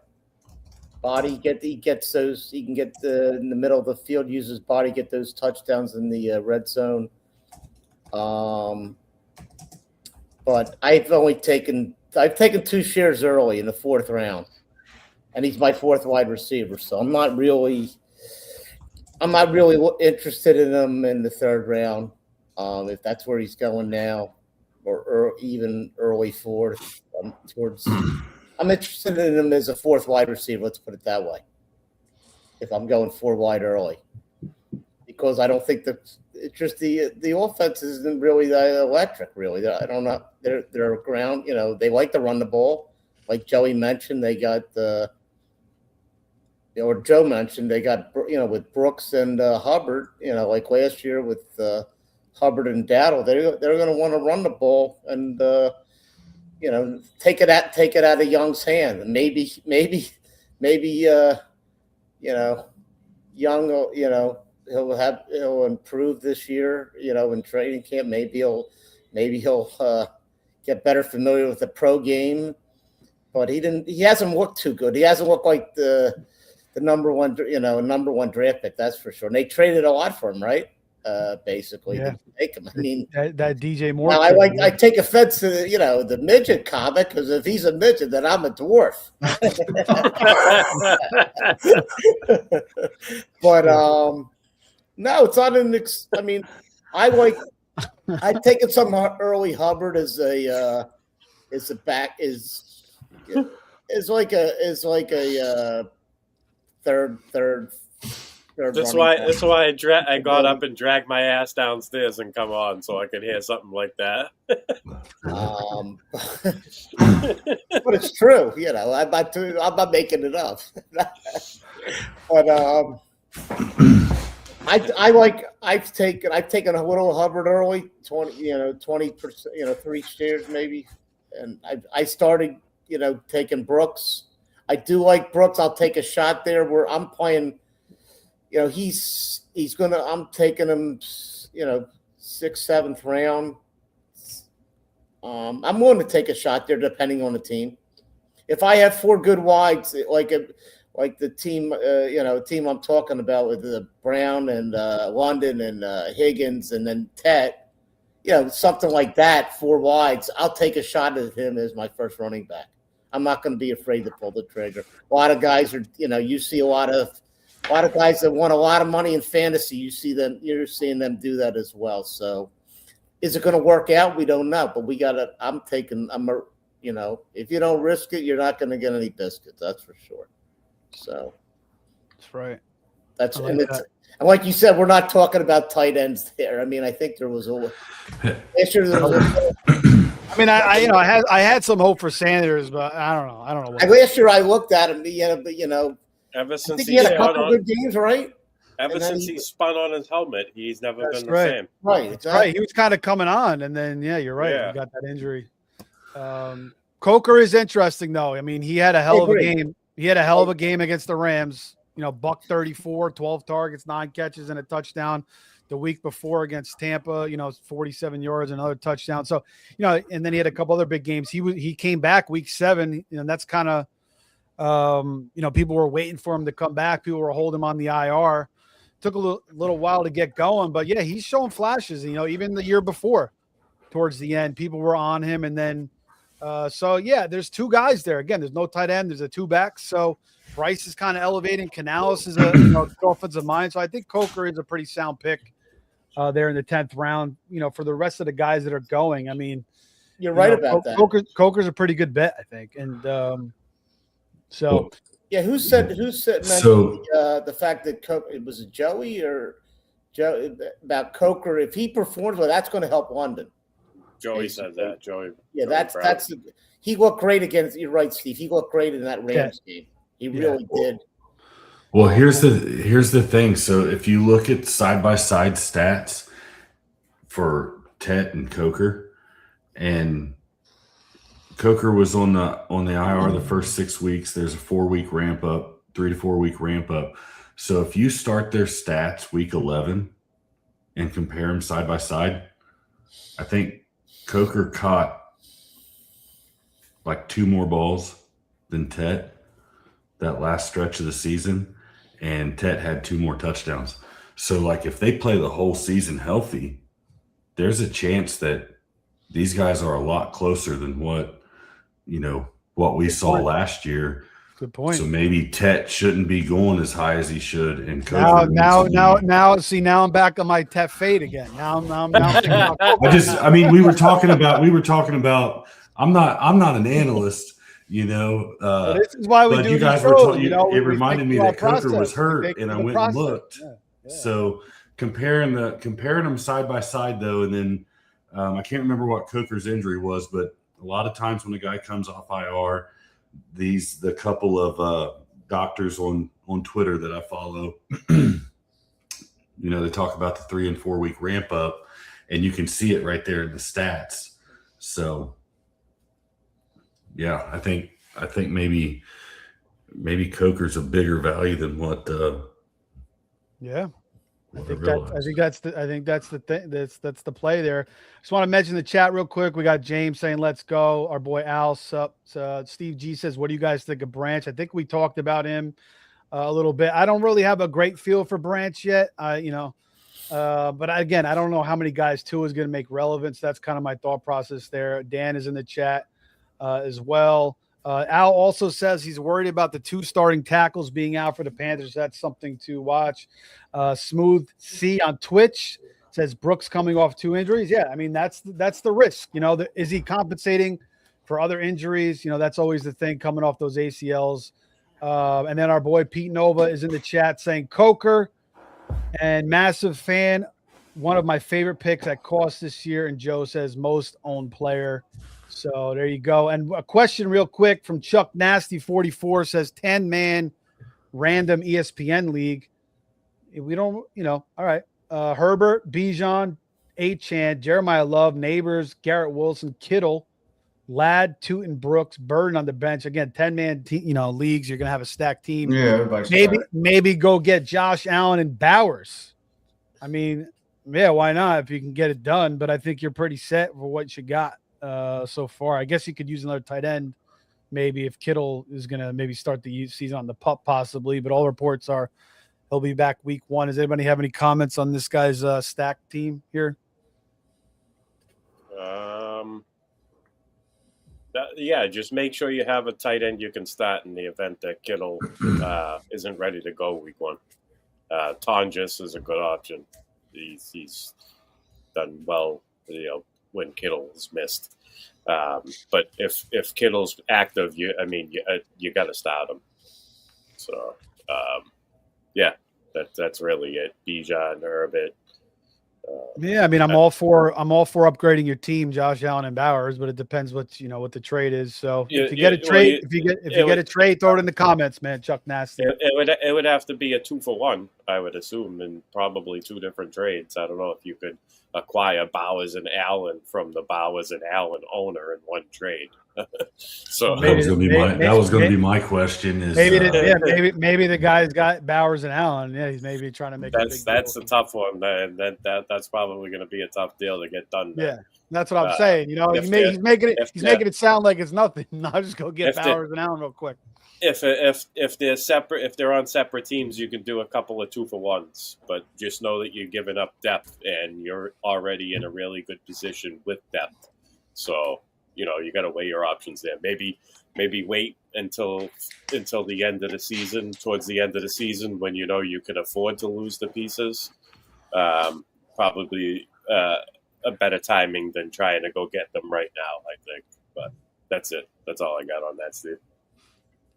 Body, he gets those. He can get in the middle of the field, use his body, get those touchdowns in the red zone. But I've taken 2 shares early in the 4th round, and he's my 4th wide receiver. So I'm not really interested in him in the 3rd round, if that's where he's going now, or even early 4th towards. I'm interested in him as a 4th wide receiver. Let's put it that way. If I'm going 4 wide early, because I don't think the offense isn't really that electric. Really, I don't know. They're ground. They like to run the ball, like Joey mentioned. They got or Joe mentioned they got with Brooks and Hubbard. Like last year with Hubbard and Dowdle, they're going to want to run the ball and. Take it out of Young's hand. And maybe, Young, he'll improve this year, in training camp. Maybe he'll get better familiar with the pro game. But he hasn't looked too good. He hasn't looked like the number one draft pick, that's for sure. And they traded a lot for him, right? basically. Yeah. To make him. I mean, that DJ Moore. now I take offense to the midget comic, because if he's a midget, then I'm a dwarf. But no, it's not I mean, I've taken some early Hubbard as a like a third. That's why I got up and dragged my ass downstairs and come on so I could hear something like that. But it's true, I'm not making it up. But I've taken a little Hubbard early, 20%, 3 shares maybe, and I started taking Brooks. I do like Brooks. I'll take a shot there where I'm playing. I'm taking him, 6th, 7th round. I'm willing to take a shot there depending on the team. If I have 4 good wides, like the team, team I'm talking about with the Brown and London and Higgins and then Tet, something like that, 4 wides, I'll take a shot at him as my first running back. I'm not going to be afraid to pull the trigger. A lot of guys are, you see a lot of guys that won a lot of money in fantasy. You're seeing them do that as well. So is it going to work out? We don't know, but if you don't risk it, you're not going to get any biscuits. That's for sure. So that's right. And like you said, we're not talking about tight ends there. I mean, I think there was I had some hope for Sanders, but I don't know. Last year I looked at him, but ever since he had a couple good games, right? Ever since he spun on his helmet, he's never been the same. Right, exactly. Right. He was kind of coming on, and then you're right. Yeah. He got that injury. Coker is interesting though. I mean, he had a hell of a game. He had a hell of a game against the Rams. Buck 34, 12 targets, 9 catches, and a touchdown. The week before against Tampa, 47 yards, another touchdown. So, and then he had a couple other big games. He came back week 7, and that's kind of, people were waiting for him to come back. People were holding him on the IR. Took a little while to get going, but yeah, he's showing flashes. Even the year before, towards the end, people were on him, and then, there's 2 guys there. Again, there's no tight end. There's a 2 backs. So Bryce is kind of elevating. Canales is a offensive mind. So I think Coker is a pretty sound pick there in the 10th round. For the rest of the guys that are going, I mean, you're right about that. Coker's a pretty good bet, I think, and so. Yeah, who said the fact that it was Joey about Coker? If he performs well, that's going to help London. Joey said that. Joey. Yeah, he looked great against. You're right, Steve. He looked great in that Rams game. He really did. Well, here's the thing. So if you look at side-by-side stats for Tet and Coker, and Coker was on the IR the first 6 weeks. There's a 4-week ramp up, 3 to 4 week ramp up. So if you start their stats week 11 and compare them side by side, I think Coker caught like 2 more balls than Tet that last stretch of the season, and Tet had 2 more touchdowns. So like if they play the whole season healthy, there's a chance that these guys are a lot closer than what we saw last year. Good point. So maybe Tet shouldn't be going as high as he should. And Coker now I'm back on my Tet fade again. Now I'm thinking about we were talking about. I'm not an analyst, this is why we do. You guys shows, it reminded me that Coker was process. hurt, and I went and looked. Yeah. So comparing them side by side though, and then I can't remember what Coker's injury was, but a lot of times when a guy comes off IR, the couple of doctors on Twitter that I follow, they talk about the 3 and 4 week ramp up, and you can see it right there in the stats. So yeah, I think maybe Coker's a bigger value than what. I think that's the thing. That's the play there. Just want to mention the chat real quick. We got James saying, "Let's go." Our boy Al sup. Steve G says, "What do you guys think of Branch?" I think we talked about him a little bit. I don't really have a great feel for Branch yet. But again, I don't know how many guys Tua is going to make relevance. That's kind of my thought process there. Dan is in the chat as well. Al also says he's worried about the 2 starting tackles being out for the Panthers. That's something to watch. Smooth C on Twitch says Brooks coming off 2 injuries. Yeah, I mean, that's the risk. Is he compensating for other injuries? That's always the thing coming off those ACLs. And then our boy Pete Nova is in the chat saying Coker and massive fan. One of my favorite picks at cost this year. And Joe says most owned player. So there you go. And a question real quick from Chuck Nasty 44 says 10-man random ESPN league. We don't, all right. Herbert, Bijan, A-Chan, Jeremiah Love, Neighbors, Garrett Wilson, Kittle, Ladd, Tootin, Brooks, Burden on the bench. Again, 10-man leagues. You're gonna have a stacked team. Yeah, everybody's maybe go get Josh Allen and Bowers. I mean, yeah, why not if you can get it done? But I think you're pretty set for what you got so far. I guess you could use another tight end, maybe if Kittle is gonna maybe start the season on the pup, possibly. But all reports are he'll be back week 1. Does anybody have any comments on this guy's stacked team here? Yeah, just make sure you have a tight end you can start in the event that Kittle isn't ready to go week 1. Tonjes is a good option. He's done well, when Kittle's missed. But if Kittle's active, you got to start him. So yeah, that's really it. Bijan, Herbert. Yeah, I mean, I'm all for upgrading your team, Josh Allen and Bowers, but it depends what the trade is. So if you get a trade, if you get a trade, throw it in the comments, man. Chuck Nasty. It would have to be a 2-for-1, I would assume, and probably 2 different trades. I don't know if you could acquire Bowers and Allen from the Bowers and Allen owner in one trade. So that was going to be my question. Is maybe the guy's got Bowers and Allen. Yeah, he's maybe trying to make that's a tough one. That's probably going to be a tough deal to get done. Yeah, that's what I'm saying. He's making it sound like it's nothing. I'll just go get Bowers and Allen real quick. If they're separate, if they're on separate teams, you can do a couple of 2-for-1s. But just know that you're giving up depth, and you're already in a really good position with depth. So you got to weigh your options there. Maybe wait until the end of the season, towards the end of the season, when you can afford to lose the pieces. Probably a better timing than trying to go get them right now, I think. But that's it. That's all I got on that, Steve.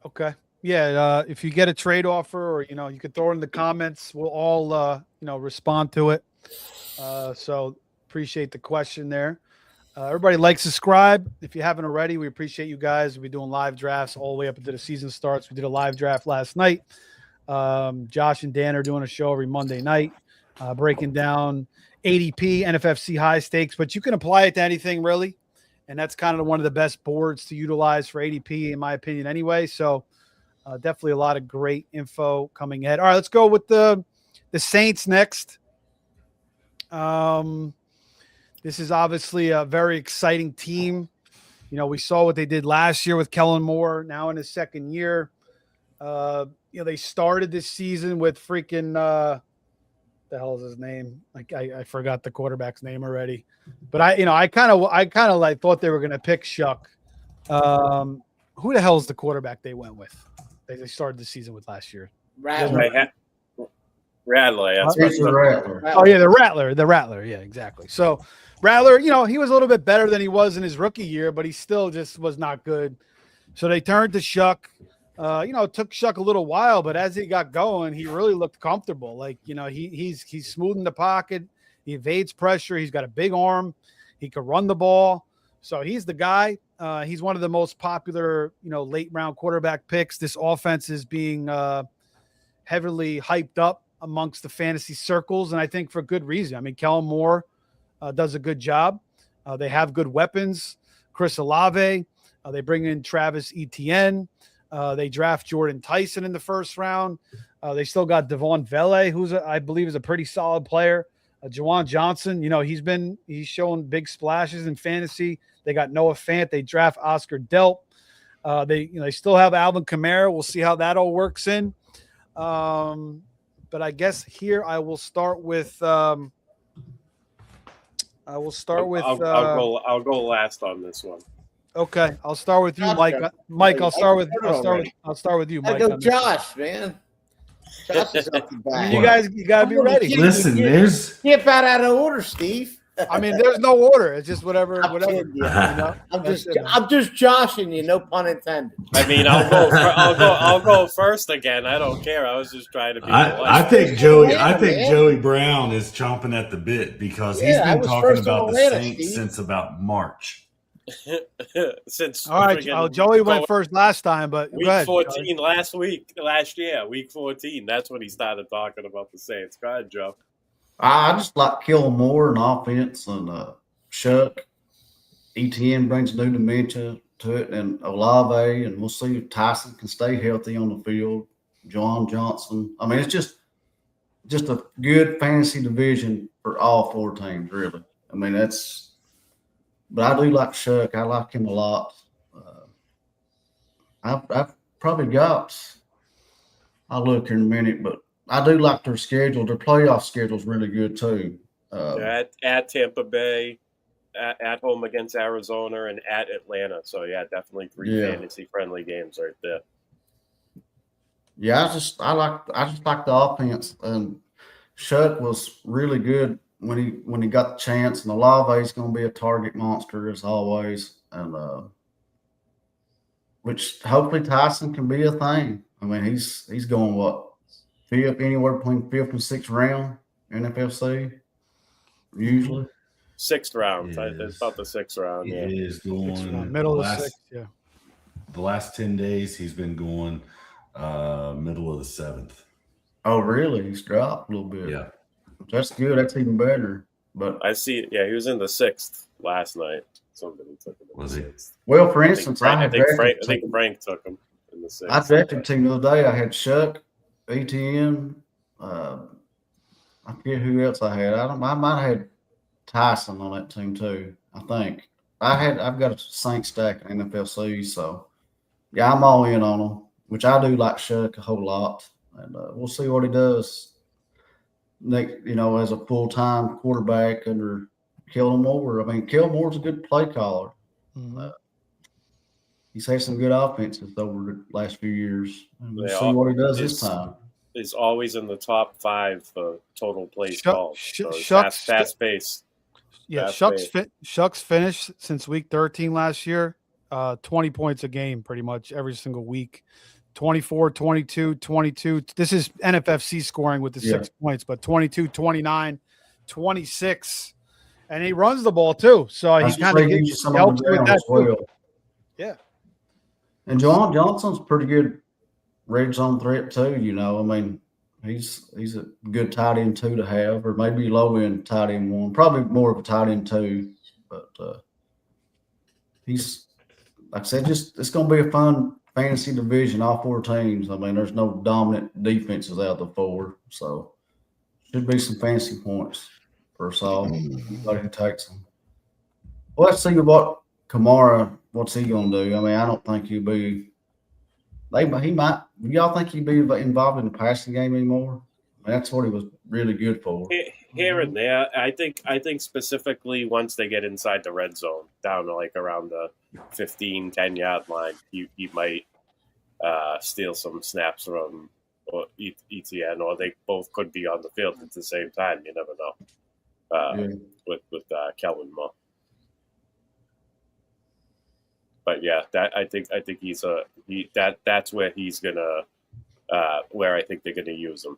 Okay. Yeah. If you get a trade offer, or you could throw it in the comments. We'll all respond to it. So appreciate the question there. Everybody like, subscribe if you haven't already. We appreciate you guys. We'll be doing live drafts all the way up until the season starts. We did a live draft last night. Josh and Dan are doing a show every Monday night, breaking down ADP, NFFC HighStakes, but you can apply it to anything really. And that's kind of one of the best boards to utilize for ADP, in my opinion, anyway. So definitely a lot of great info coming ahead. All right, let's go with the Saints next. This is obviously a very exciting team. We saw what they did last year with Kellen Moore, now in his second year. They started this season with freaking the hell is his name? I forgot the quarterback's name already. But I kind of like thought they were going to pick Shuck. Who the hell is the quarterback they went with? They started the season with last year. Rattler. Oh yeah, the Rattler. Yeah, exactly. So Rattler, he was a little bit better than he was in his rookie year, but he still just was not good. So they turned to Shuck. It took Shuck a little while, but as he got going, he really looked comfortable. He's smooth in the pocket. He evades pressure. He's got a big arm. He can run the ball. So he's the guy. He's one of the most popular, late round quarterback picks. This offense is being heavily hyped up amongst the fantasy circles, and I think for good reason. I mean, Kellen Moore does a good job. They have good weapons. Chris Olave. They bring in Travis Etienne. They draft Jordan Tyson in the first round. They still got Devon Vele, I believe is a pretty solid player. Juwan Johnson, he's showing big splashes in fantasy. They got Noah Fant. They draft Oscar Delp. They still have Alvin Kamara. We'll see how that all works in. but I guess here I will start with. I'll go last on this one. Okay, I'll start with you, Josh Mike. got- Mike, I'll start with already. you, I Mike. go on this. Josh, man. Josh is up the I back. mean, you got to be ready. Listen, there's Skip out of order, Steve. I mean, there's no order. It's just whatever. I'm Whatever. kidding you. know? I'm That's just it, man. I'm just joshing you, no pun intended. I mean, I'll go first again. I don't care. I was just trying to be I polite. think Joey. I Atlanta, think man. Joey Brown is chomping at the bit because he's Yeah, I been was talking first on about the Atlanta, Saints Steve. since about March. Since All right, friggin' Joey went going- first last time, but Week go ahead, 14 last year, week 14. That's when he started talking about the Saints. Go ahead, Joe. I just like Kellen Moore in offense and Shuck. ETN brings a new dimension to it, and Olave, and we'll see if Tyson can stay healthy on the field. John Johnson. I mean, it's just a good fantasy division for all four teams, really. I mean, but I do like Shuck. I like him a lot. I've probably got. I'll look in a minute, but I do like their schedule. Their playoff schedule is really good too. At Tampa Bay, at home against Arizona, and at Atlanta. So yeah, definitely three fantasy friendly games right there. Yeah, I just like the offense, and Shuck was really good when he got the chance, and Olave is going to be a target monster as always, and which hopefully Tyson can be a thing. I mean, he's going anywhere between fifth and sixth round NFFC usually. Sixth round. Yes. It's about the sixth round. He Yeah. is going middle of sixth. Yeah. The last 10 days, he's been going middle of the seventh. Oh, really? He's dropped a little bit. Yeah. That's good. That's even better. But I see. Yeah, he was in the sixth last night. Somebody took him in Was the he? sixth. well, for I think instance, Frank, I I think Frank, drafted took him in the sixth. I drafted a team the other day. I had Shuck, ETN. I forget who else I had. I might have had Tyson on that team too. I think I've got a Saint stack in NFFC, so yeah, I'm all in on him. Which I do like Shuck a whole lot, and we'll see what he does. Next, as a full-time quarterback under Kellen Moore. I mean, Kellen Moore's a good play caller. Mm-hmm. He's had some good offenses over the last few years. And we'll Yeah, see what he does this time. Is always in the top 5 for total plays called. So it's Shucks- fast pace. Yeah, Fast Shucks finished since week 13 last year, 20 points a game pretty much every single week. 24, 22, 22. This is NFFC scoring with the 6 points, but 22, 29, 26. And he runs the ball too. So he kind of gives you some helps on the with ground that as well. too. Yeah. And John Johnson's pretty good red zone threat too. I mean, he's a good tight end 2 to have, or maybe low end tight end 1. Probably more of a tight end 2. But he's, like I said, it's going to be a fun fantasy division. All 4 teams. I mean, there's no dominant defenses out of the 4, so should be some fantasy points for us all. Anybody who takes them. Well, let's see what Kamara. What's he going to do? I mean, I don't think he'll be. He might. Do y'all think he'd be involved in the passing game anymore? I mean, that's what he was really good for. Here and there, I think specifically once they get inside the red zone, down to like around the 15, 10-yard line, you might steal some snaps from ETN, or they both could be on the field at the same time. You never know with Kellen Moore. But yeah, I think that's where he's gonna where I think they're gonna use him.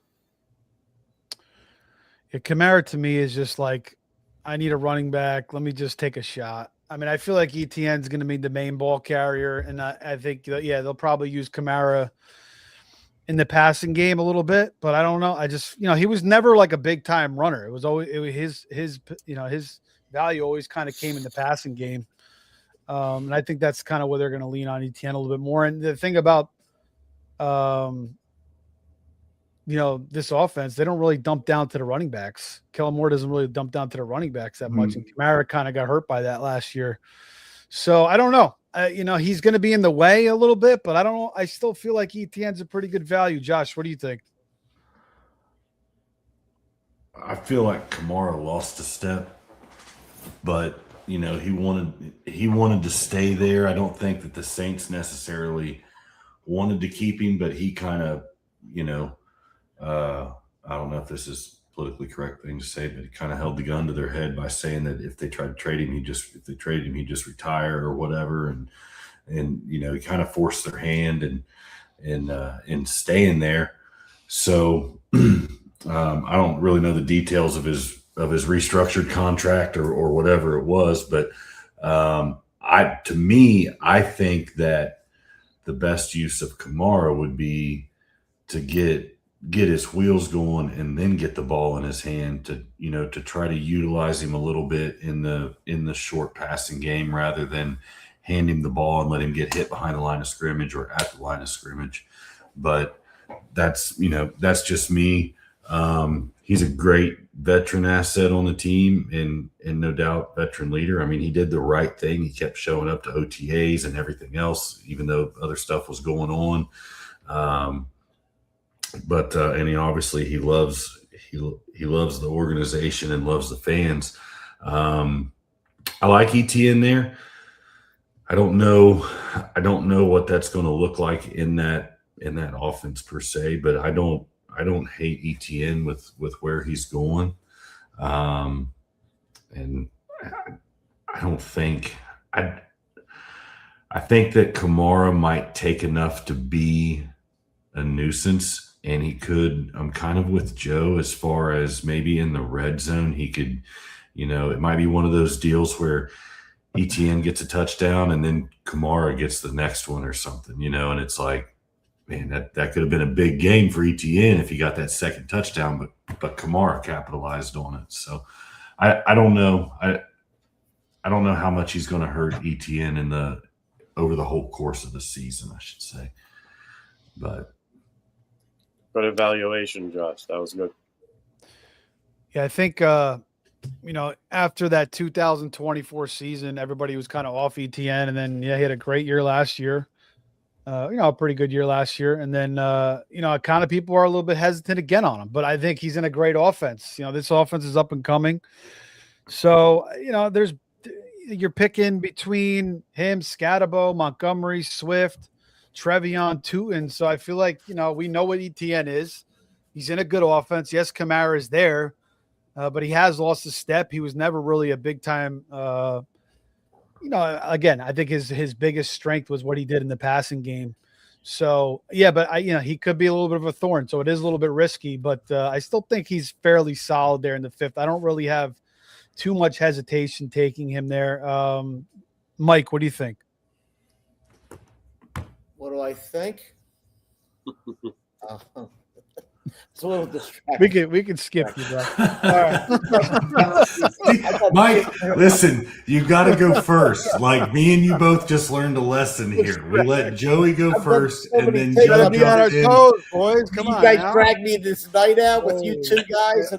Yeah, Kamara to me is just like, I need a running back. Let me just take a shot. I mean, I feel like ETN's going to be the main ball carrier, and I think they'll probably use Kamara in the passing game a little bit, but I don't know. I just he was never like a big time runner. It was always his value always kind of came in the passing game. And I think that's kind of where they're going to lean on ETN a little bit more. And the thing about, this offense, they don't really dump down to the running backs. Kellen Moore doesn't really dump down to the running backs that much. And Kamara kind of got hurt by that last year. So I don't know. He's going to be in the way a little bit, but I don't know. I still feel like ETN's a pretty good value. Josh, what do you think? I feel like Kamara lost a step, but he wanted to stay there. I don't think that the Saints necessarily wanted to keep him, but he kind of, I don't know if this is politically correct thing to say, but he kind of held the gun to their head by saying that if they tried to trade him, he'd just retire or whatever, and he kind of forced their hand and staying there. So I don't really know the details of his restructured contract or whatever it was, but I think that the best use of Kamara would be to get his wheels going and then get the ball in his hand to try to utilize him a little bit in the short passing game rather than hand him the ball and let him get hit behind the line of scrimmage or at the line of scrimmage. But that's just me. He's a great veteran asset on the team and no doubt veteran leader. I mean, he did the right thing. He kept showing up to OTAs and everything else, even though other stuff was going on. But obviously he loves the organization and loves the fans. I like ETN there. I don't know what that's going to look like in that offense per se, but I don't hate ETN with where he's going. And I don't think I think that Kamara might take enough to be a nuisance. And he could, I'm kind of with Joe as far as maybe in the red zone, he could, it might be one of those deals where ETN gets a touchdown and then Kamara gets the next one or something, and it's like, man, that could have been a big game for ETN if he got that second touchdown, but Kamara capitalized on it. So I don't know. I don't know how much he's going to hurt ETN over the whole course of the season, I should say. But good evaluation, Josh. That was good. Yeah, I think after that 2024 season, everybody was kind of off ETN, and then he had a great year last year. A pretty good year last year, and then kind of people are a little bit hesitant again on him. But I think he's in a great offense. This offense is up and coming. So you're picking between him, Scatabo, Montgomery, Swift, Trevion, Tootin. So I feel like, we know what ETN is. He's in a good offense. Yes, Kamara is there, but he has lost a step. He was never really a big time. Again, I think his biggest strength was what he did in the passing game. So yeah, but he could be a little bit of a thorn. So it is a little bit risky, but I still think he's fairly solid there in the fifth. I don't really have too much hesitation taking him there. Mike, what do you think? What do I think? It's a little distracting. We can skip you, bro. All right. Mike, listen, you got to go first. Like me and you both just learned a lesson here. We let Joey go first, and then Joe be on our toes, boys. Come on, you guys drag me this night out with you two guys.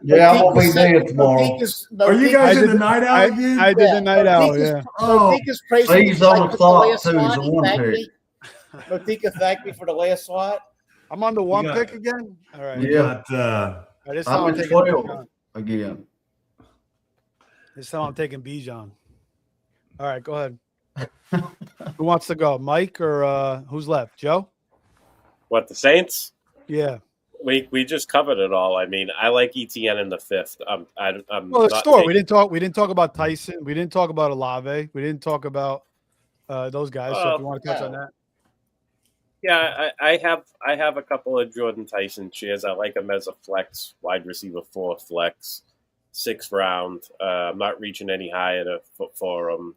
Yeah, I'm gonna be there tomorrow. Are you guys in the night out again? I did the night out. Yeah. He's on the clock too. He's a one pick. Motika thanked me for the last slot. I'm on the one pick again. All right. Yeah. I'm in 12 again. This time I'm taking Bijan. All right, go ahead. Who wants to go, Mike or who's left? Joe? What, the Saints? Yeah. We just covered it all. I mean, I like ETN in the fifth. I'm we didn't talk about Tyson. We didn't talk about Olave. We didn't talk about those guys. So if you want to touch on that. Yeah, I have a couple of Jordan Tyson shares. I like him as a flex, wide receiver 4 flex, 6th round. I'm not reaching any higher for him.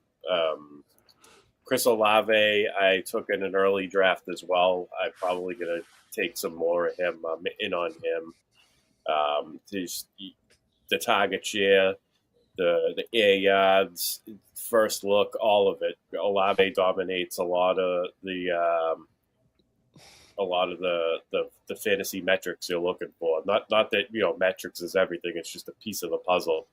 Chris Olave, I took in an early draft as well. I'm probably going to take some more of him. I'm in on him. The target share, the air yards, first look, all of it. Olave dominates a lot of the fantasy metrics you're looking for. Not that metrics is everything. It's just a piece of the puzzle,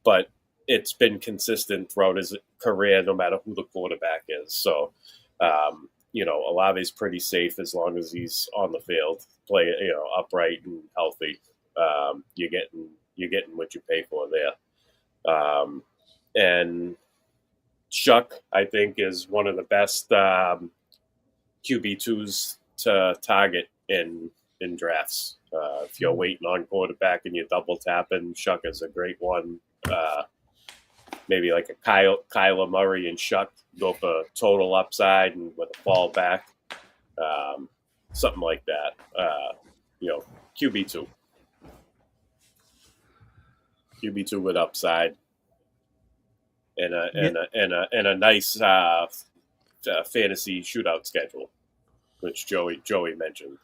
but it's been consistent throughout his career, no matter who the quarterback is. So, Olave's pretty safe as long as he's on the field, play upright and healthy. you're getting what you pay for there. And Shuck, I think, is one of the best QB2s to target in drafts. If you're waiting on quarterback and you're double tapping, Shuck is a great one. Maybe like a Kyler Murray and Shuck go for total upside and with a fall back, something like that. QB2 with upside and a nice fantasy shootout schedule, which Joey mentioned.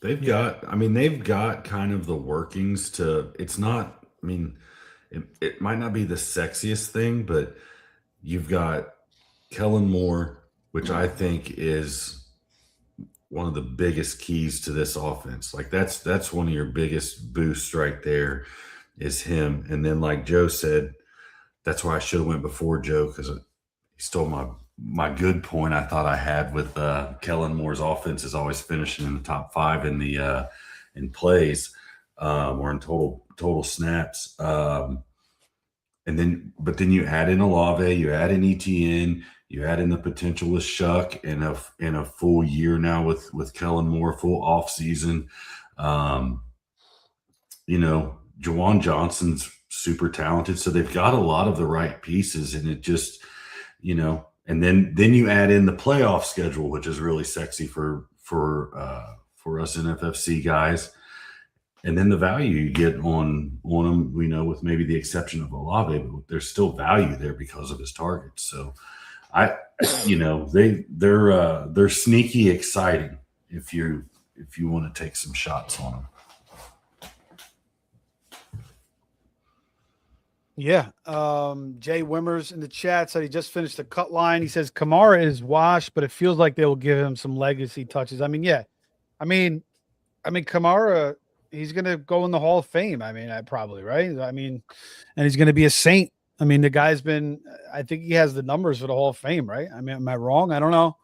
They've got kind of the workings to, it's not, I mean, it might not be the sexiest thing, but you've got Kellen Moore, which I think is one of the biggest keys to this offense. Like that's one of your biggest boosts right there is him. And then like Joe said, that's why I should have went before Joe, because he stole my good point I thought I had with Kellen Moore's offense is always finishing in the top 5 in the in plays or in total snaps. But then you add in Olave, you add in ETN, you add in the potential with Shuck in a full year now with Kellen Moore, full off season. Juwan Johnson's super talented, so they've got a lot of the right pieces, and it just, and then you add in the playoff schedule, which is really sexy for us NFFC guys. And then the value you get on them, with maybe the exception of Olave, but there's still value there because of his targets. So they're sneaky exciting if you want to take some shots on them. Yeah. Jay Wimmers in the chat said he just finished the cut line. He says Kamara is washed, but it feels like they will give him some legacy touches. I mean, yeah. I mean, Kamara, he's going to go in the Hall of Fame. I mean, probably, right? I mean, and he's going to be a saint. I mean, the guy's I think he has the numbers for the Hall of Fame, right? I mean, am I wrong? I don't know.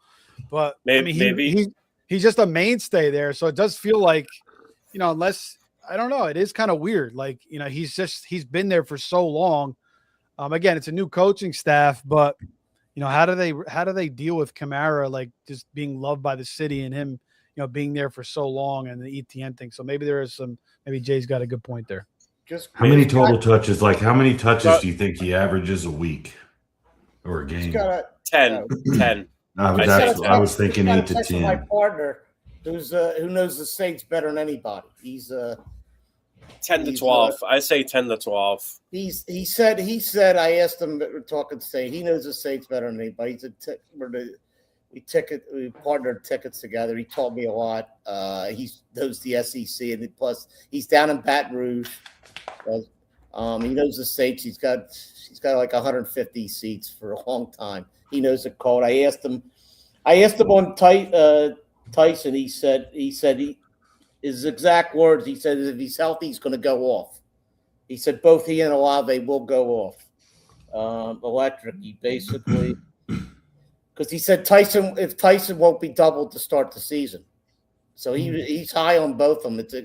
But maybe he's just a mainstay there. So it does feel like, unless, I don't know, it is kind of weird. Like, he's been there for so long. Again, it's a new coaching staff, but how do they deal with Kamara, like just being loved by the city and him, being there for so long and the ETN thing. So maybe maybe Jay's got a good point there. How many total touches? Like how many touches do you think he averages a week or a game? 10. I was thinking 8 to 10. My partner, who knows the Saints better than anybody. He's 10 to 12. I say 10 to 12. He said. I asked him. We're talking today. He knows the Saints better than anybody. We partnered tickets together. He taught me a lot. He knows the SEC, and plus he's down in Baton Rouge. He knows the Saints. He's got like 150 seats for a long time. He knows the code. I asked him on Tyson. He said his exact words. He said if he's healthy, he's going to go off. He said both he and Olave will go off. Electric. He basically. Because he said if Tyson won't be doubled to start the season, so he's high on both of them. It's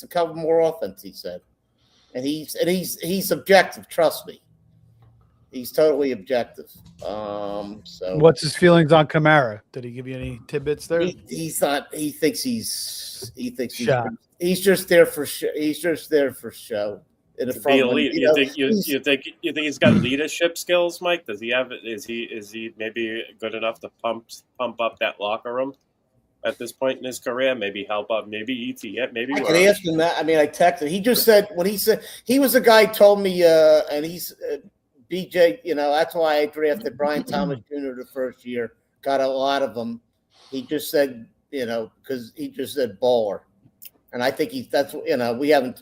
a Kelvin Moore offense, he said, and he's objective. Trust me, he's totally objective. So what's his feelings on Kamara? Did he give you any tidbits there? He's not. He thinks he's just there for show. He's just there for show. In the front, you think he's got leadership skills, Mike? Does he have? Is he maybe good enough to pump up that locker room at this point in his career? Maybe help up. Maybe ETN. Maybe I could ask him that. I mean, I texted. He just said what he said. He was a guy told me, and he's BJ. That's why I drafted Brian Thomas Jr. the first year. Got a lot of them. He just said, because he just said baller. And I think we haven't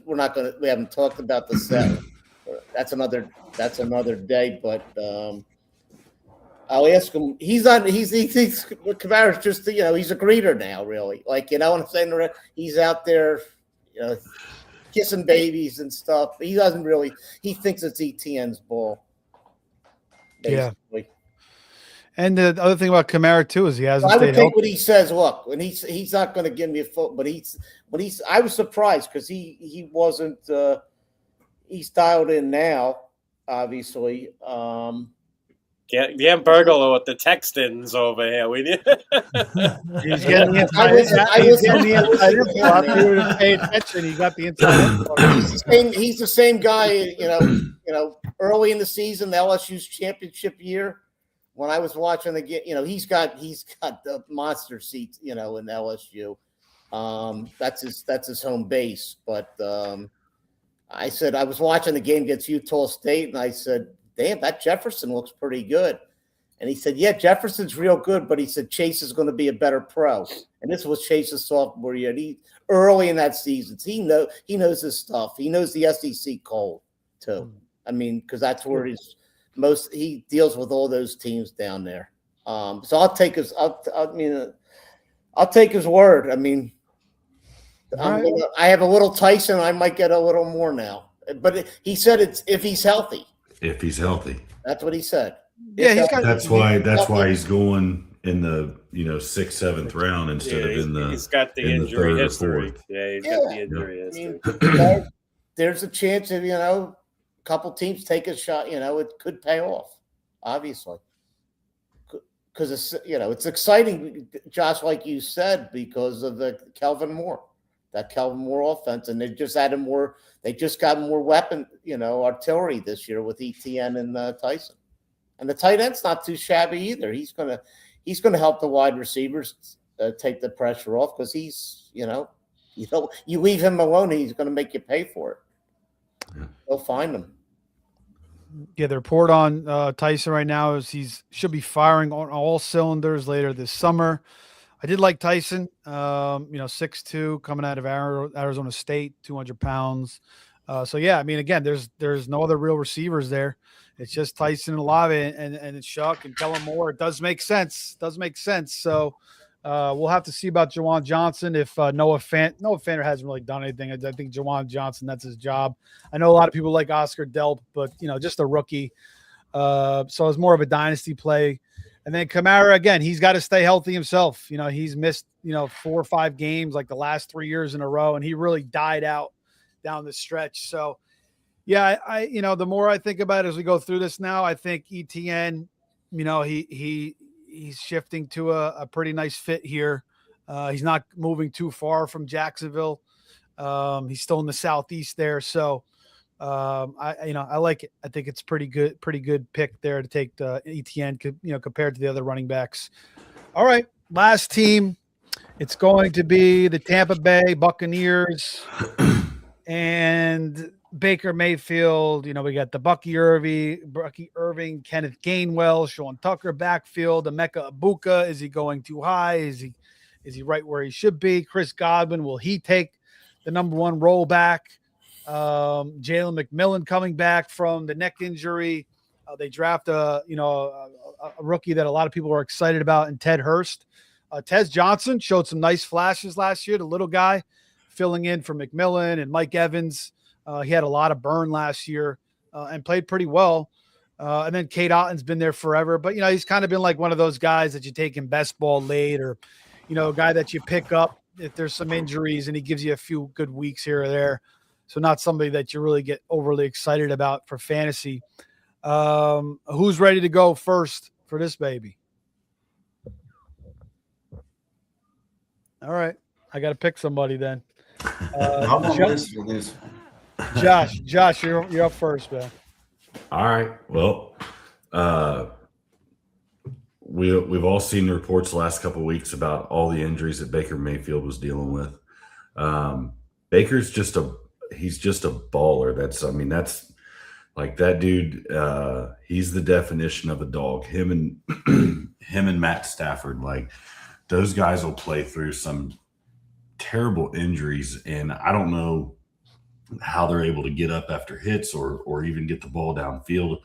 talked about the set. That's another day. But I'll ask him. He thinks Kamara's just he's a greeter now, really. Like what I'm saying. He's out there, kissing babies and stuff. He doesn't really. He thinks it's ETN's ball. Basically. And the other thing about Kamara too is he hasn't I would stayed take healthy. what he says. Look, when he's not going to give me a foot, but I was surprised because he wasn't. He's dialed in now, obviously. Get burglar with the Texans over here. We need. He's getting the I inside info. After you were to pay attention, he got the inside info. He's the same guy. Early in the season, the LSU's championship year, when I was watching the game, he's got the monster seats, in LSU. That's his home base. But I said I was watching the game against Utah State, and I said, damn, that Jefferson looks pretty good. And he said, yeah, Jefferson's real good, but he said Chase is going to be a better pro. And this was Chase's sophomore year. Early in that season, he knows his stuff. He knows the SEC cold too. I mean, because that's where he deals with all those teams down there. So I'll take his word. I mean, I have a little Tyson. I might get a little more now. But he said it's if he's healthy. If he's healthy. That's what he said. Yeah, that's why he's going in the 6th, 7th round instead of in the he's got the injury history. Yeah, he's got the injury history. There's a chance of a couple teams take a shot. It could pay off, obviously, because it's exciting, Josh, like you said, because of the Kelvin Moore offense, and they just added more. They just got more weapon, artillery this year with ETN and Tyson, and the tight end's not too shabby either. He's gonna help the wide receivers take the pressure off because he's, you leave him alone, he's gonna make you pay for it. Yeah. They'll find him. Yeah, the report on Tyson right now is should be firing on all cylinders later this summer. I did like Tyson, 6'2", coming out of Arizona State, 200 pounds. So yeah, I mean, again, there's no other real receivers there. It's just Tyson and Olave and it's Shuck and Kellen Moore. It does make sense. So we'll have to see about Jawan Johnson if Noah Fant hasn't really done anything. I think Jawan Johnson, that's his job. I know a lot of people like Oscar Delp, but just a rookie. So it's more of a dynasty play. And then Kamara, again, he's got to stay healthy himself. He's missed, 4 or 5 games like the last 3 years in a row, and he really died out down the stretch. So, yeah, I the more I think about it as we go through this now, I think ETN, he's shifting to a pretty nice fit here. He's not moving too far from Jacksonville. He's still in the Southeast there. So, I like it. I think it's pretty good pick there to take the ETN, compared to the other running backs. All right, last team. It's going to be the Tampa Bay Buccaneers and Baker Mayfield. We got the Bucky Irving, Kenneth Gainwell, Sean Tucker backfield, Emeka Ibuka. Is he going too high? Is he right where he should be? Chris Godwin, will he take the number 1 role back? Jalen McMillan coming back from the neck injury. They draft a rookie that a lot of people are excited about, and Ted Hurst. Tez Johnson showed some nice flashes last year. The little guy filling in for McMillan and Mike Evans. He had a lot of burn last year and played pretty well. And then Kate Otton's been there forever, but he's kind of been like one of those guys that you take in best ball late, or a guy that you pick up if there's some injuries and he gives you a few good weeks here or there. So not somebody that you really get overly excited about for fantasy. Who's ready to go first for this baby? All right. I got to pick somebody then. I'm on this for this. Josh, you're up first, man. All right. Well, we've all seen reports the last couple of weeks about all the injuries that Baker Mayfield was dealing with. Baker's just he's just a baller. That's like that dude. He's the definition of a dog. Him and Matt Stafford, like those guys will play through some terrible injuries, and I don't know how they're able to get up after hits or even get the ball downfield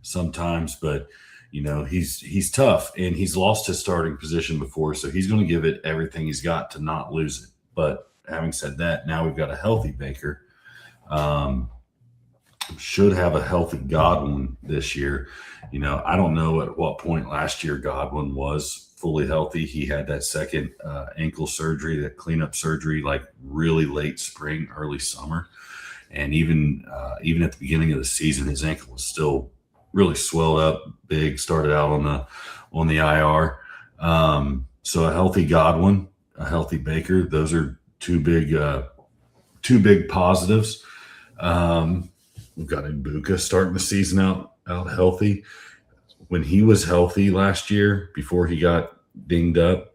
sometimes, but he's tough, and he's lost his starting position before, so he's going to give it everything he's got to not lose it. But having said that, now we've got a healthy Baker. should have a healthy Godwin this year. I don't know at what point last year Godwin was fully healthy. He had that second ankle surgery, that cleanup surgery, like really late spring, early summer. And even at the beginning of the season, his ankle was still really swelled up, big, started out on the IR. So a healthy Godwin, a healthy Baker, those are two big positives. We've got Ibuka starting the season out healthy. When he was healthy last year, before he got dinged up,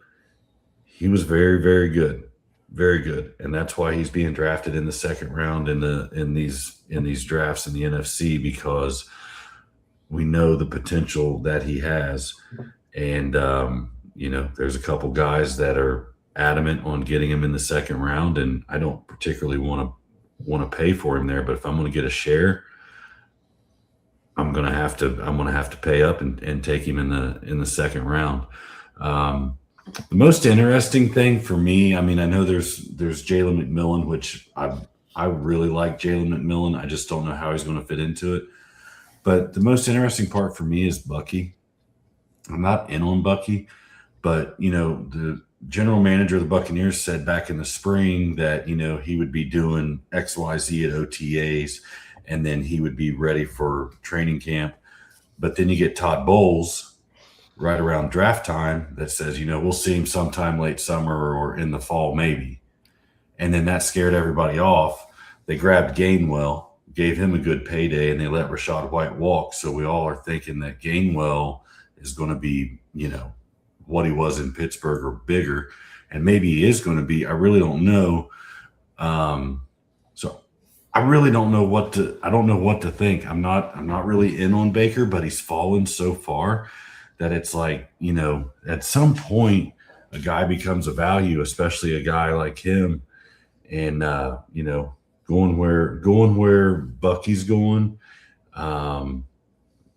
he was very, very good, very good, and that's why he's being drafted in the second round in these drafts in the NFC, because we know the potential that he has. And there's a couple guys that are adamant on getting him in the second round, and I don't particularly want to pay for him there, but if I'm going to get a share, I'm going to have to pay up and take him in the second round. The most interesting thing for me, I mean, I know there's Jalen McMillan, which I really like Jalen McMillan. I just don't know how he's going to fit into it. But the most interesting part for me is Bucky. I'm not in on Bucky, but the general manager of the Buccaneers said back in the spring that he would be doing XYZ at OTAs, and then he would be ready for training camp. But then you get Todd Bowles right around draft time that says, we'll see him sometime late summer or in the fall maybe. And then that scared everybody off. They grabbed Gainwell, gave him a good payday, and they let Rachaad White walk. So we all are thinking that Gainwell is going to be, what he was in Pittsburgh or bigger. And maybe he is going to be. I really don't know. So I really don't know what to think. I'm not really in on Baker, but he's fallen so far that it's like, at some point a guy becomes a value, especially a guy like him. And going where Bucky's going,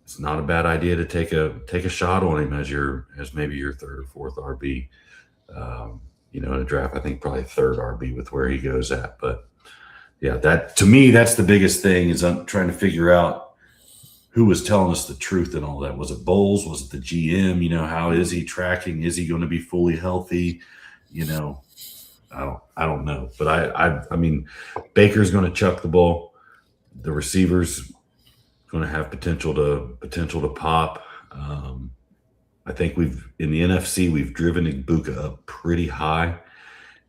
it's not a bad idea to take a shot on him as maybe your third or fourth RB. In a draft, I think probably third RB with where he goes at. But yeah, that to me, that's the biggest thing, is I'm trying to figure out who was telling us the truth and all that. Was it Bowles? Was it the GM? How is he tracking? Is he going to be fully healthy? I don't know. But I mean, Baker's going to chuck the ball. The receivers going to have potential to pop. I think in the NFC we've driven Ibuka up pretty high,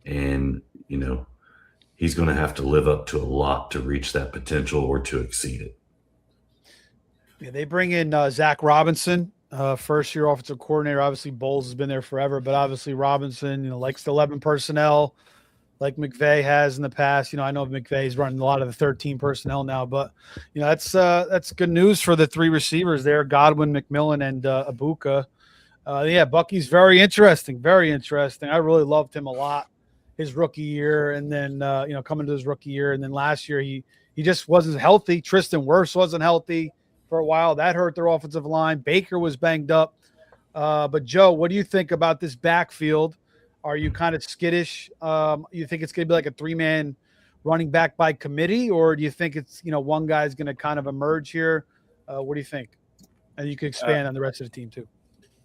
and he's going to have to live up to a lot to reach that potential or to exceed it. Yeah, they bring in Zach Robinson, first-year offensive coordinator. Obviously, Bowles has been there forever, but obviously Robinson, likes the 11 personnel, like McVay has in the past. I know McVay's running a lot of the 13 personnel now, but that's good news for the three receivers there: Godwin, McMillan, and Ibuka. Bucky's very interesting. Very interesting. I really loved him a lot his rookie year, and then coming to his rookie year, and then last year he just wasn't healthy. Tristan Wirfs wasn't healthy for a while. That hurt their offensive line. Baker was banged up. But Joe, what do you think about this backfield? Are you kind of skittish? You think it's going to be like a three-man running back by committee, or do you think it's, one guy's going to kind of emerge here? What do you think? And you could expand on the rest of the team too.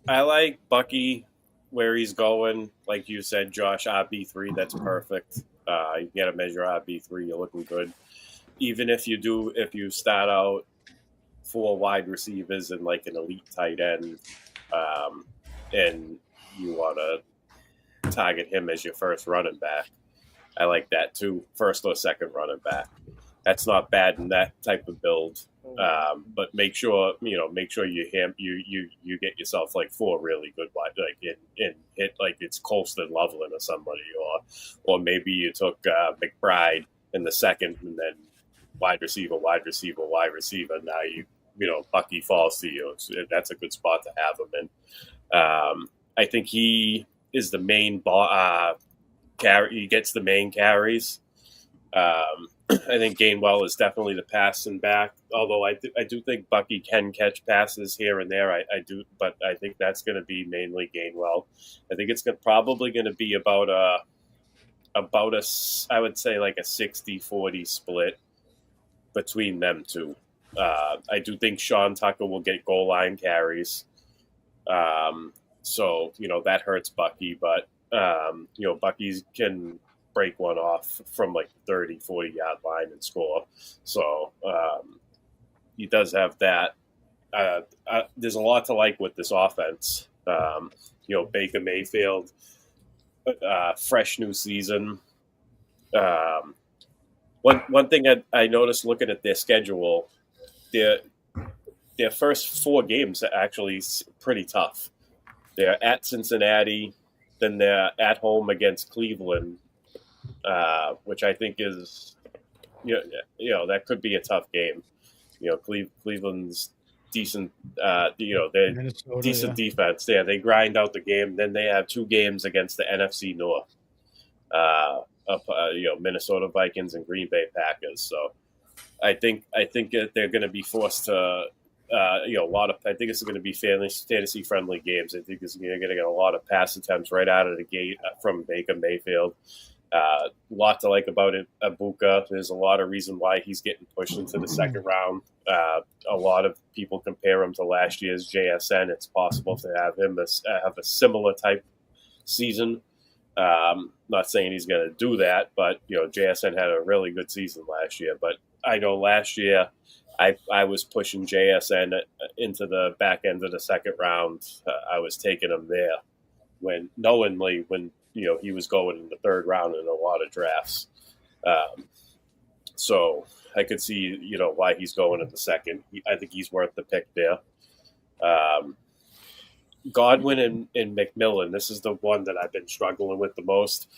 I like Bucky where he's going. Like you said, Josh, RB3, that's perfect. You got to measure RB3. You're looking good. Even if you start out 4 wide receivers and like an elite tight end, and you want to target him as your first running back, I like that too. First or second running back. That's not bad in that type of build. But make sure you get yourself like 4 really good wide, like in hit, like it's Colston Loveland or somebody, or maybe you took McBride in the second and then wide receiver. Now Bucky falls to you. That's a good spot to have him in. I think he is the main carry. He gets the main carries. I think Gainwell is definitely the passing back, although I do think Bucky can catch passes here and there. I do, but I think that's going to be mainly Gainwell. I think it's probably going to be about a I would say like a 60-40 split between them two. I do think Sean Tucker will get goal line carries. So, that hurts Bucky, but, Bucky can break one off from like 30, 40-yard line and score. So he does have that. There's a lot to like with this offense. Baker Mayfield, fresh new season. One thing I noticed looking at their schedule, their first 4 games are actually pretty tough. They're at Cincinnati, then they're at home against Cleveland, which I think is, that could be a tough game. Cleveland's decent, they're Minnesota, decent defense. Yeah, they grind out the game. Then they have 2 games against the NFC North, Minnesota Vikings and Green Bay Packers. So I think that they're going to be forced to. I think it's going to be fantasy friendly games. I think you're going to get a lot of pass attempts right out of the gate from Baker Mayfield. A lot to like about it. Ibuka, there's a lot of reason why he's getting pushed into the second round. A lot of people compare him to last year's JSN. It's possible to have him have a similar type season. Not saying he's going to do that, but JSN had a really good season last year. But I know last year I was pushing JSN into the back end of the second round. I was taking him there when he was going in the third round in a lot of drafts. So I could see, why he's going in the second. I think he's worth the pick there. Godwin and McMillan, this is the one that I've been struggling with the most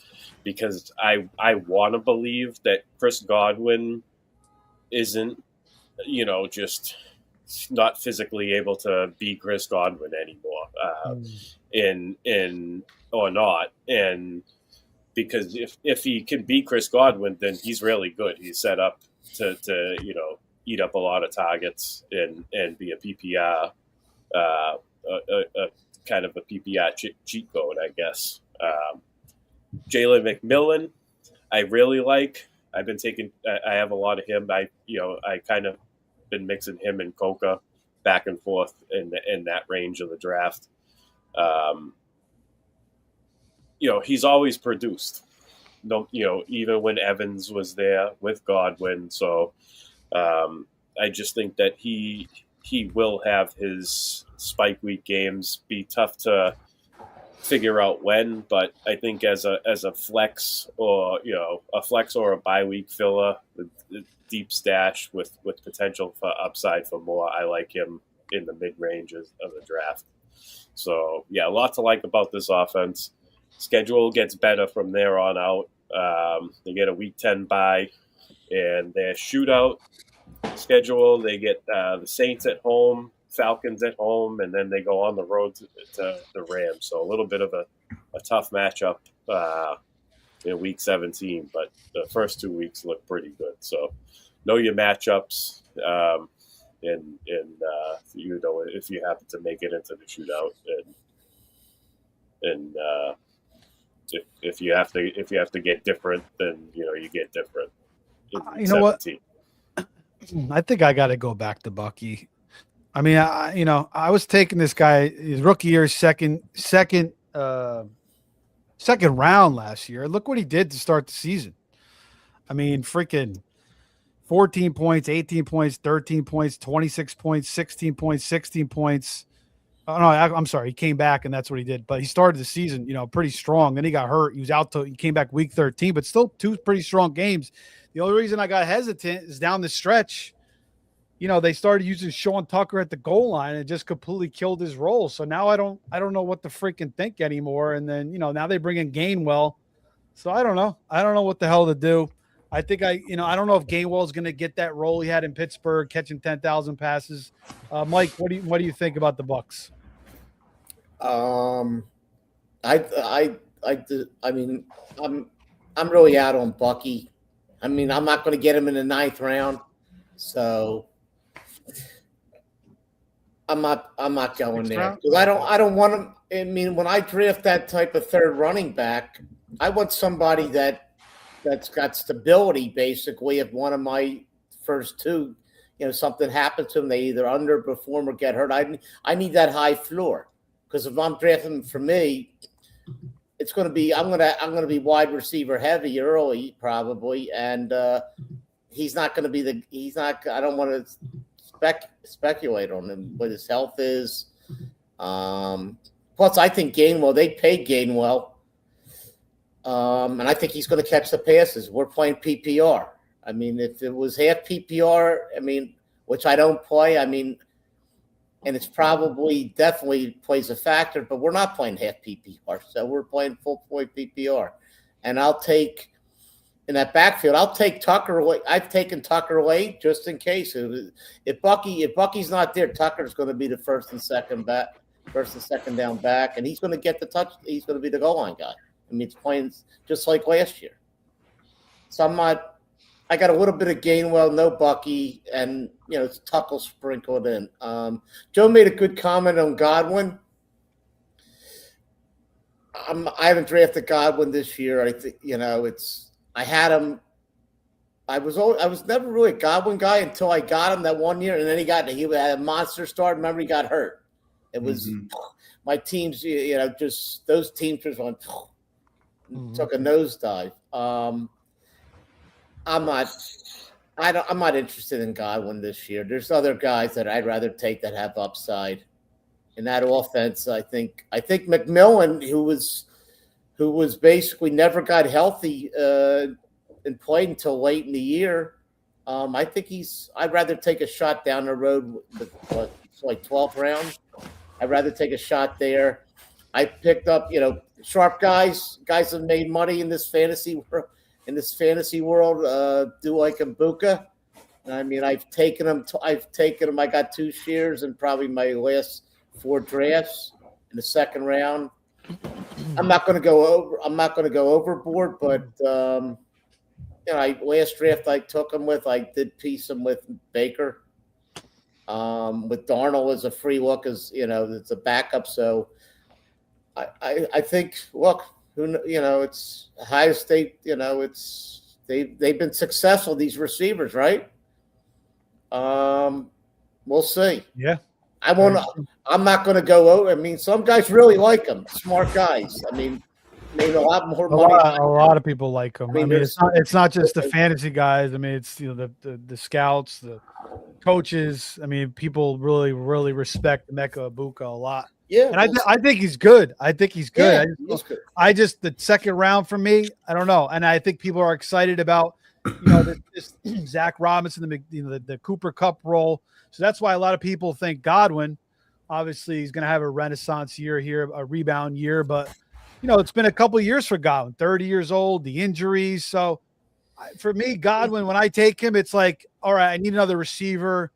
because I want to believe that Chris Godwin isn't, just not physically able to be Chris Godwin anymore, or not. And because if he can be Chris Godwin, then he's really good. He's set up to eat up a lot of targets and be a PPR, a kind of a PPR cheat code, I guess. Jalen McMillan, I really like. I have a lot of him. I kind of been mixing him and Coca back and forth in that range of the draft. He's always produced. Even when Evans was there with Godwin. So I just think that he will have his spike week games. Be tough to figure out when, but I think as a flex or a bye week filler, the deep stash with potential for upside for more, I like him in the mid ranges of the draft. So yeah, a lot to like about this offense. Schedule gets better from there on out. They get a week 10 bye, and their shootout schedule, they get the Saints at home, Falcons at home, and then they go on the road to the Rams. So a little bit of a tough matchup in week 17, but the first 2 weeks look pretty good. So know your matchups, and if you happen to make it into the shootout, and if you have to get different, then you get different. You know what? I think I got to go back to Bucky. I mean, I was taking this guy his rookie year, second round last year. Look what he did to start the season. I mean, freaking 14 points, 18 points, 13 points, 26 points, 16 points, 16 points. Oh, no, I'm sorry. He came back, and that's what he did. But he started the season, pretty strong. Then he got hurt. He was out he came back week 13, but still 2 pretty strong games. The only reason I got hesitant is down the stretch. They started using Sean Tucker at the goal line and just completely killed his role. So now I don't know what to freaking think anymore. And then, now they bring in Gainwell. So I don't know. I don't know what the hell to do. I think I don't know if Gainwell is going to get that role he had in Pittsburgh, catching 10,000 passes. Mike, what do you think about the Bucks? I mean, I'm really out on Bucky. I mean, I'm not going to get him in the 9th round, so I'm not going there because I don't want him. I mean, when I draft that type of third running back, I want somebody that's got stability. Basically, if one of my first two, something happens to them. They either underperform or get hurt. I need that high floor, because if I'm drafting, for me, it's going to be I'm going to be wide receiver heavy early probably, and he's not going to be I don't want to speculate on him, what his health is. Plus, I think Gainwell, they paid Gainwell, and I think he's going to catch the passes. We're playing PPR. I mean, if it was half PPR, which I don't play, and it's definitely plays a factor, but we're not playing half PPR, so we're playing full point PPR. And I'll take, in that backfield, I'll take Tucker away. I've taken Tucker away just in case. If Bucky's not there, Tucker's going to be the first and second down back, and he's going to get the touch. He's going to be the goal line guy. It's playing just like last year. So I got a little bit of Gainwell, no Bucky, and it's Tuckle sprinkled in. Joe made a good comment on Godwin. I haven't drafted Godwin this year. I think I had him. I was never really a Godwin guy until I got him that one year, and then he had a monster start. Remember, he got hurt. It was my teams. Just those teams just went took a nosedive. I'm not interested in Godwin this year. There's other guys that I'd rather take that have upside in that offense. I think McMillan, who was basically never got healthy and played until late in the year. I think I'd rather take a shot down the road with it's like 12th round. I'd rather take a shot there. I picked up, sharp guys that made money in this fantasy world. Do like Mbuka. I've taken him. I got 2 shares in probably my last 4 drafts in the second round. I'm not going to go overboard, but last draft I took him with. I did piece him with Baker. With Darnold as a free look, as it's a backup. So I think, look. It's Ohio State. They've been successful, these receivers, right? We'll see. Yeah, I'm not going to go over. Some guys really like them, smart guys. Made a lot more money. A lot of people like them. It's not just the fantasy guys. It's the scouts, the coaches. People really, really respect Mecca Ibuka a lot. Yeah, and I think he's good. Yeah, he's good. The second round for me, I don't know, and I think people are excited about this Zach Robinson, the Cooper Cup role. So that's why a lot of people think Godwin. Obviously, he's going to have a renaissance year here, a rebound year, but it's been a couple of years for Godwin. 30 years old, the injuries. So for me, Godwin, when I take him, it's like, all right, I need another receiver.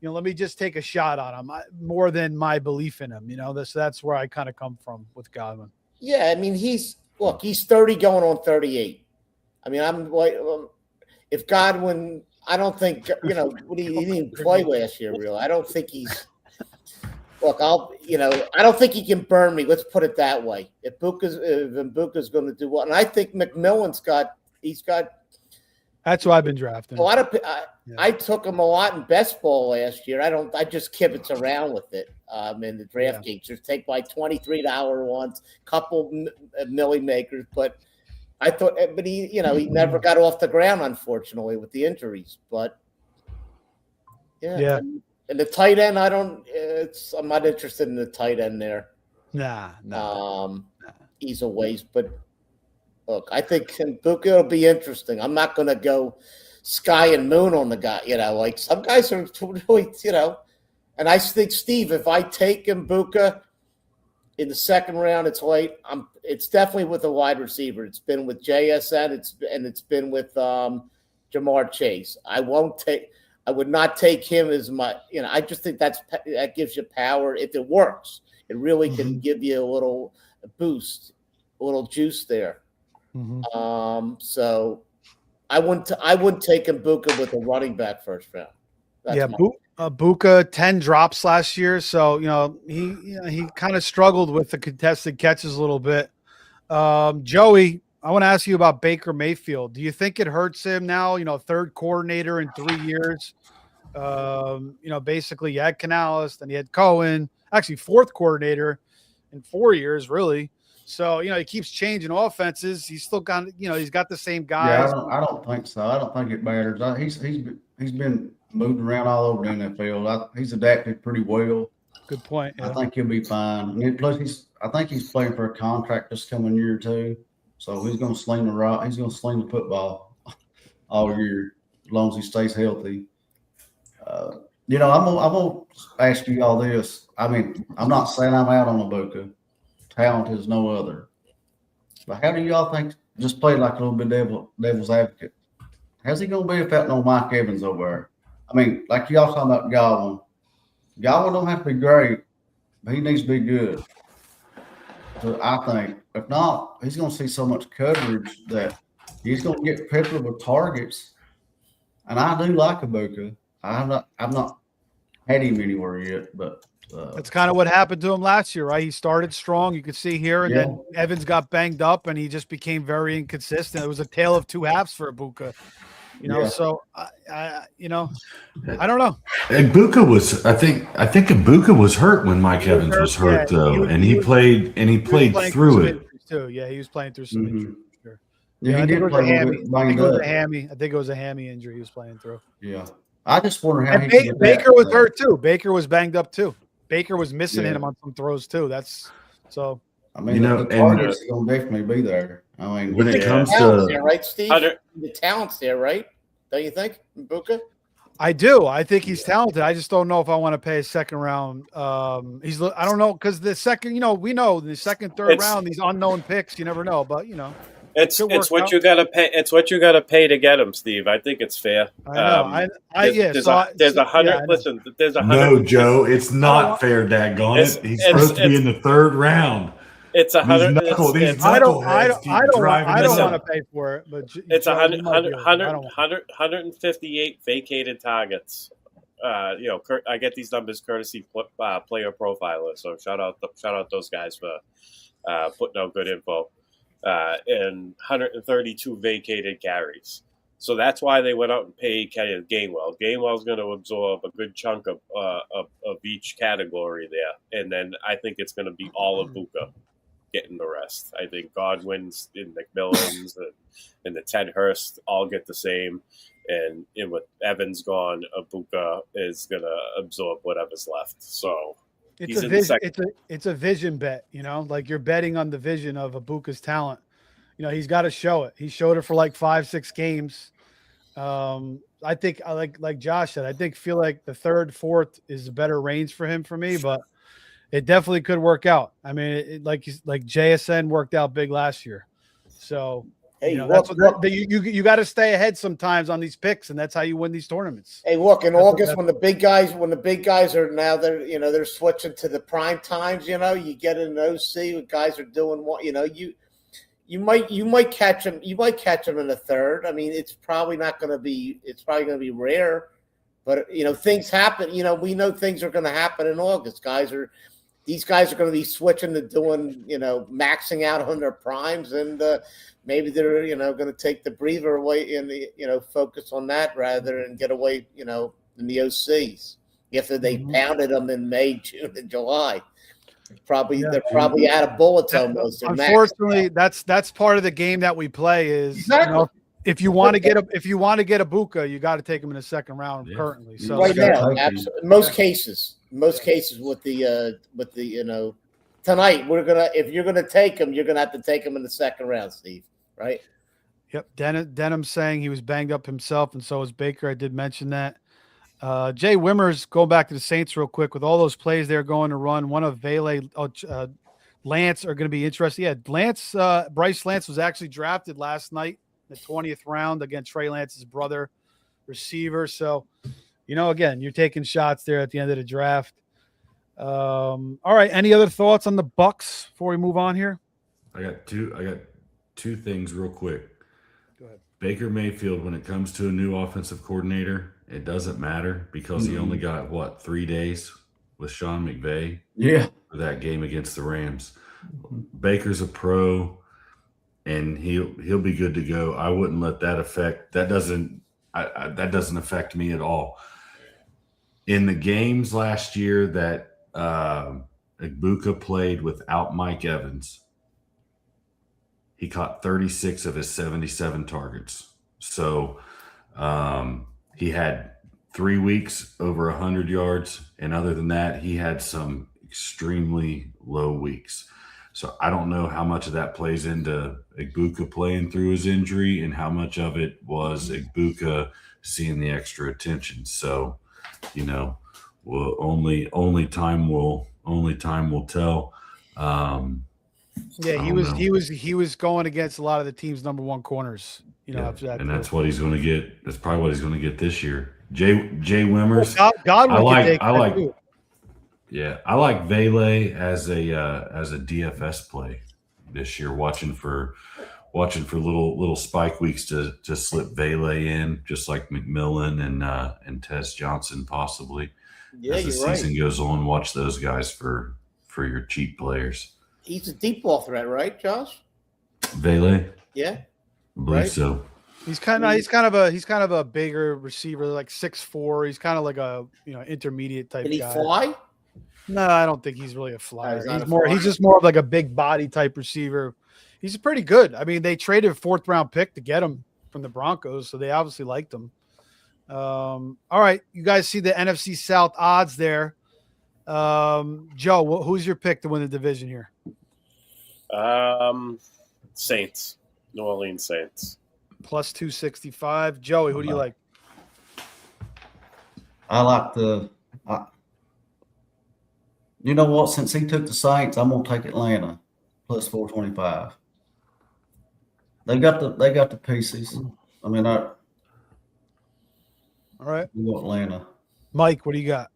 Let me just take a shot on him more than my belief in him. That's where I kind of come from with Godwin. Yeah, he's 30 going on 38. I'm like, if Godwin, I don't think he didn't play last year. Really, I don't think he's. Look, I don't think he can burn me. Let's put it that way. If Mbuka's going to do well, and I think McMillan's got. That's who I've been drafting. I took him a lot in best ball last year. I just kibitz around with it in the draft games. Just take my $23 ones, couple milli makers. But I thought, he never got off the ground, unfortunately, with the injuries. But yeah. And the tight end, I'm not interested in the tight end there. Nah. He's a waste, but. Look, I think Mbuka will be interesting. I'm not going to go sky and moon on the guy. Like some guys are really, And I think, Steve, if I take Mbuka in the second round, it's late. It's definitely with a wide receiver. It's been with JSN. It's been with Jamar Chase. I would not take him as my. I just think that gives you power if it works. It really can give you a little boost, a little juice there. So I wouldn't take Mbuka with a running back first round. Mbuka 10 drops last year, so he kind of struggled with the contested catches a little bit. Joey, I want to ask you about Baker Mayfield. Do you think it hurts him now? You know, third coordinator in 3 years. You know, basically you had Canales, then you had Cohen. Actually, fourth coordinator in 4 years, really. So, you know, he keeps changing offenses. He's still got, you know, he's got the same guys. Yeah, I don't think so. I don't think it matters. He's been moved around all over the NFL. He's adapted pretty well. Good point. Yeah. I think he'll be fine. And plus, I think he's playing for a contract this coming year too. So he's going to sling the rock. He's going to sling the football all year as long as he stays healthy. You know, I'm gonna ask you all this. I mean, I'm not saying I'm out on Ibuka. Talent is no other. But how do y'all think? Just play like a little bit devil's advocate. How's he gonna be without no Mike Evans over there? I mean, like y'all talking about Godwin. Godwin don't have to be great, but he needs to be good. So I think if not, he's gonna see so much coverage that he's gonna get peppered with targets. And I do like Ibuka. I've not had him anywhere yet, but that's kind of what happened to him last year, right? He started strong, you could see here, and then Evans got banged up, and he just became very inconsistent. It was a tale of two halves for Ibuka, you know. So you know, I don't know. Ibuka was, I think Ibuka was hurt when Mike Evans was hurt, though, and he played through it too. Yeah, he was playing through some injuries. Sure. Yeah, I think it was a hammy. I think it was a hammy injury he was playing through. Yeah. I just wonder how Baker was hurt too. Baker was banged up too. Baker was missing him on some throws too. That's so. I mean, the target's going to definitely be there. I mean, when it comes to there, right, Steve, the talent's there, right? Don't you think, Ibuka? I do. I think he's talented. I just don't know if I want to pay a second round. I don't know because the second, you know, we know the second, third round, these unknown picks, you never know. But you know. It's what you gotta pay. It's what you gotta pay to get him, Steve. I think it's fair. I know. There's a hundred. Listen, there's a hundred. No, Joe, it's not fair. Daggone it. He's supposed to be in the third round. It's 100. I don't want to pay for it, but it's 158 vacated targets. You know, I get these numbers courtesy Player Profiler. So shout out those guys for putting out good info. And 132 vacated carries. So that's why they went out and paid Gainwell. Gainwell's going to absorb a good chunk of each category there. And then I think it's going to be all of Ibuka getting the rest. I think Godwin's and McMillan's and the Ted Hurst all get the same. And with Evans gone, Ibuka is going to absorb whatever's left. So it's a vision bet, you know, like you're betting on the vision of Ibuka's talent. You know, he's got to show it. He showed it for like 5-6 games. I think like Josh said, feel like the third, fourth is a better range for him for me, but it definitely could work out. I mean, like JSN worked out big last year. So hey, you know, that's what you got to stay ahead sometimes on these picks, and that's how you win these tournaments. Hey, look, in August when the big guys are now they're switching to the prime times. You know, you get an OC when guys are doing what you know you might catch them. You might catch them in the third. I mean, it's probably going to be rare, but you know things happen. You know, we know things are going to happen in August. These guys are going to be switching to doing maxing out on their primes and. Maybe they're, going to take the breather away and, focus on that rather than get away, in the OCs. After they pounded them in May, June, and July, they're probably out of bullets almost. Unfortunately, that's part of the game that we play. Is exactly. If you want to get Ibuka, you got to take him in the second round currently. So right now, absolutely. In most cases with the tonight if you're gonna take him, you're gonna have to take him in the second round, Steve. Right. Yep. Denham saying he was banged up himself, and so was Baker. I did mention that. Jay Wimmers, going back to the Saints real quick, with all those plays they're going to run, one of Vele, Lance are going to be interested. Yeah, Bryce Lance was actually drafted last night in the 20th round against Trey Lance's brother, receiver. So, again, you're taking shots there at the end of the draft. All right. Any other thoughts on the Bucks before we move on here? I got two things real quick. Go ahead. Baker Mayfield, when it comes to a new offensive coordinator, it doesn't matter because he only got 3 days with Sean McVay. Yeah. For that game against the Rams. Baker's a pro, and he'll be good to go. I wouldn't let that affect. That doesn't affect me at all. In the games last year that Ibuka played without Mike Evans, he caught 36 of his 77 targets. So he had 3 weeks over 100 yards, and other than that, he had some extremely low weeks. So I don't know how much of that plays into Ibuka playing through his injury and how much of it was Ibuka seeing the extra attention. So, well, only time will tell. Yeah, he was going against a lot of the team's number one corners. After that, and that's what he's going to get. That's probably what he's going to get this year. Jay Wimmers. Godwin I like. Yeah, I like Vele as a DFS play this year. Watching for little spike weeks to slip Vele in, just like McMillan and Tez Johnson possibly. Yeah, as the season goes on, watch those guys for your cheap players. He's a deep ball threat, right, Josh? Vele. Yeah, I believe so. He's kind of a bigger receiver, like 6'4". He's kind of like a intermediate type guy. Can he fly? No, I don't think he's really a flyer. He's He's just more of like a big body type receiver. He's pretty good. I mean, they traded a 4th round pick to get him from the Broncos, so they obviously liked him. All right, you guys see the NFC South odds there. Joe, who's your pick to win the division here? Saints, New Orleans Saints. Plus 265. Joey, who do you like? I like you know what? Since he took the Saints, I'm gonna take Atlanta plus 425. They got the pieces. I mean, all right. We go Atlanta. Mike, what do you got?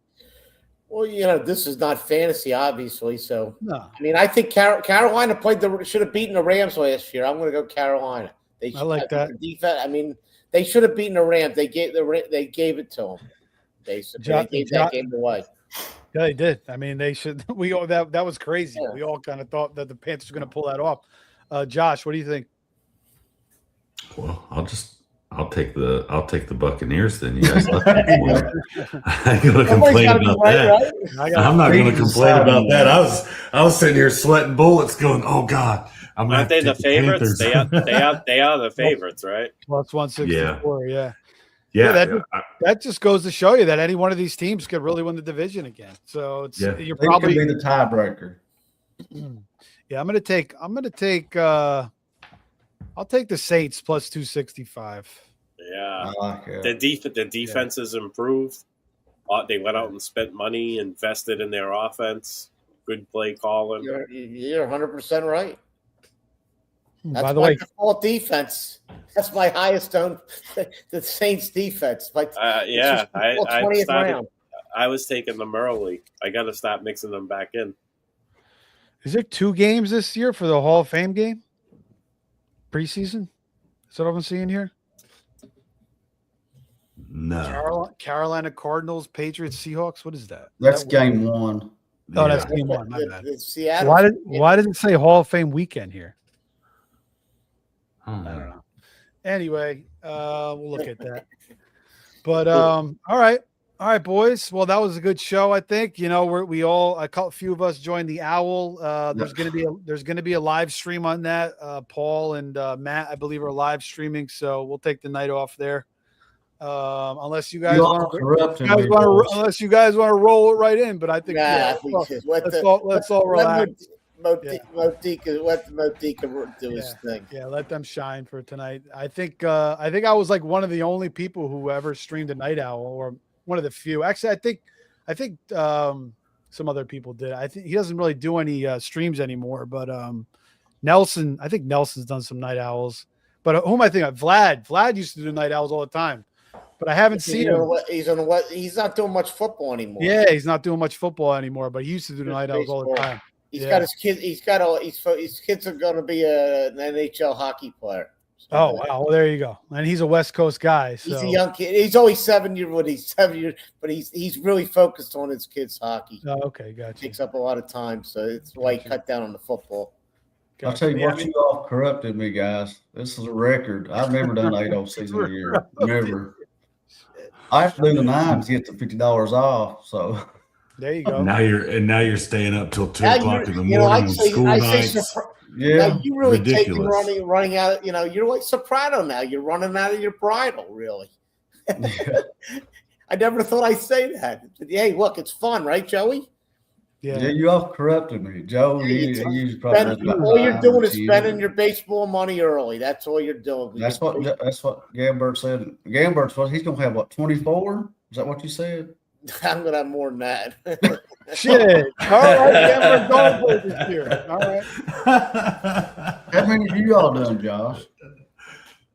Well, this is not fantasy, obviously. So, No. I mean, I think Carolina should have beaten the Rams last year. I'm going to go Carolina. I like that. Defense. I mean, they should have beaten the Rams. They gave it to them. Basically, they gave that game away. Yeah, they did. I mean, they should. That was crazy. Yeah. We all kind of thought that the Panthers were going to pull that off. Josh, what do you think? Well, I'll take the Buccaneers then. You guys left me for. I ain't gonna complain about that. Right? I'm not gonna complain about that. I was sitting here sweating bullets, going, "Oh God, aren't they the favorites? They are the favorites, right? Plus 164. Yeah. That just goes to show you that any one of these teams could really win the division again. So you're They probably could be the tiebreaker. Yeah, I'll take the Saints plus 265. Yeah, I like it. The defense has improved. They went out and spent money, invested in their offense. Good play calling. You're 100% right. That's By the way, default defense. That's my highest owned. The Saints defense. I was taking them early. I got to stop mixing them back in. is there 2 games this year for the Hall of Fame game? Preseason? Is that what I'm seeing here? No. Carolina Cardinals, Patriots, Seahawks. What is that? That's game 1. Oh, that's game 1. My bad. Seattle. Why did it say Hall of Fame weekend here? I don't I don't know. know. Anyway, we'll look at that. But all right, boys. Well, that was a good show. I think a few of us joined the Owl. There's gonna be a live stream on that. Paul and Matt, I believe, are live streaming, so we'll take the night off there. Unless you guys want to roll it right in, but I think let's all relax. Let Modika do his thing. Yeah, let them shine for tonight. I think I was like one of the only people who ever streamed a Night Owl, or one of the few. Actually, I think some other people did. I think he doesn't really do any streams anymore. But Nelson, I think Nelson's done some Night Owls. But who am I thinking of? Vlad used to do Night Owls all the time. But I haven't seen him. He's not doing much football anymore. Yeah, he's not doing much football anymore. But he used to do Night Owls all the time. He's got his kids. His kids are going to be an NHL hockey player. So wow! Well, there you go. And he's a West Coast guy. So. He's a young kid. He's only 7 years old. He's 7 years, but he's really focused on his kids' hockey. Oh, okay, gotcha. Takes up a lot of time, so it's why he cut down on the football. I'll tell you what, you all corrupted me, guys. This is a record. I've never done 8 off season a year. Never. I have to do the 9 to get the $50 off. So there you go. Now you're staying up till 2 o'clock in the morning on school nights. Yeah, you really ridiculous. running out. You're like soprano now. You're running out of your bridle, really. I never thought I'd say that. But, hey, look, it's fun, right, Joey? Yeah, you all corrupted me, Joe. All you're doing is spending your baseball money early. That's all you're doing. That's what Gambert said. Gambert, he's gonna have 24? Is that what you said? I'm gonna have more than that. Shit. All right, Gambert going for this year. All right. How many have you all done, Josh?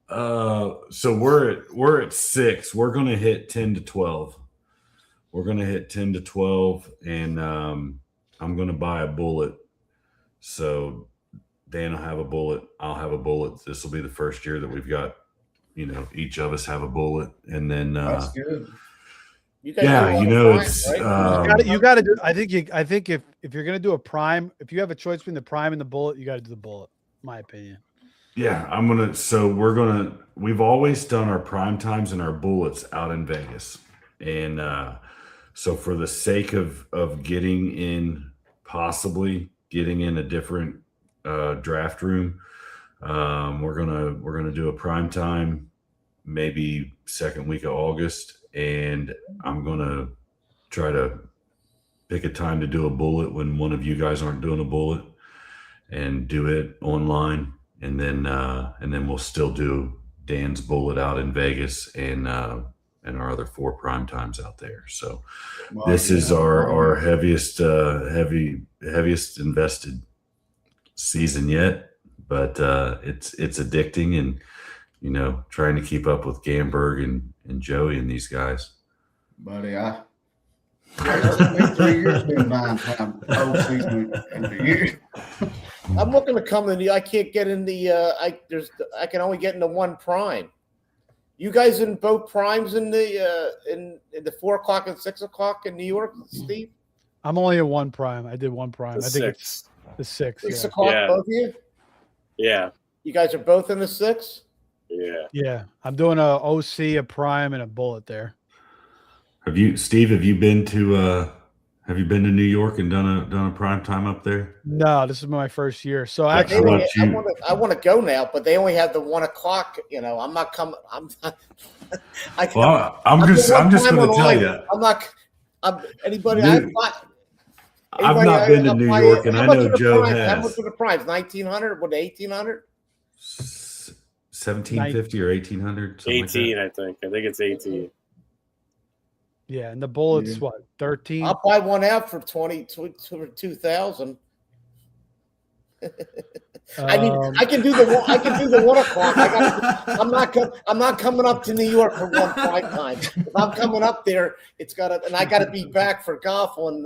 So we're at 6. We're gonna hit 10 to 12. We're gonna hit 10 to 12, and I'm gonna buy a bullet. So Dan will have a bullet. I'll have a bullet. This will be the first year that we've got, each of us have a bullet, and then that's good. It's you got to do. I think if you're gonna do a prime, if you have a choice between the prime and the bullet, you got to do the bullet. My opinion. Yeah, we've always done our prime times and our bullets out in Vegas. And so for the sake of possibly getting in a different draft room, we're gonna do a prime time, maybe second week of August, and I'm gonna try to pick a time to do a bullet when one of you guys aren't doing a bullet, and do it online, and then we'll still do Dan's bullet out in Vegas and our other 4 prime times out there. So this is our heaviest invested season yet, but it's addicting, and trying to keep up with Gamberg and Joey and these guys. Buddy, it's 3 years been 9 times season in the year. I'm looking to come in. I can't get in the. I can only get into 1 prime. You guys in both primes in the 4 o'clock and 6 o'clock in New York, Steve? I'm only at 1 prime. I did 1 prime. I think it's the 6. 6 o'clock, both of you? Yeah. You guys are both in the 6? Yeah. Yeah. I'm doing a OC, a prime, and a bullet there. Have you been to New York and done a prime time up there? No, this is my first year. So I actually, I want to go now, but they only have the 1 o'clock. I'm not coming. I'm just going to tell you. I'm not. Anybody. I've not been to New York, and I know Joe has. How much are the primes? 1,900? What, 1,800? 1,750 or 1,800? 18, I think. I think it's 18. Yeah, and the bullets, what, 13? I'll buy one out for 2,000. I mean, I can do the 1 o'clock. I'm not coming up to New York for 1 prime time. If I'm coming up there, I got to be back for golf on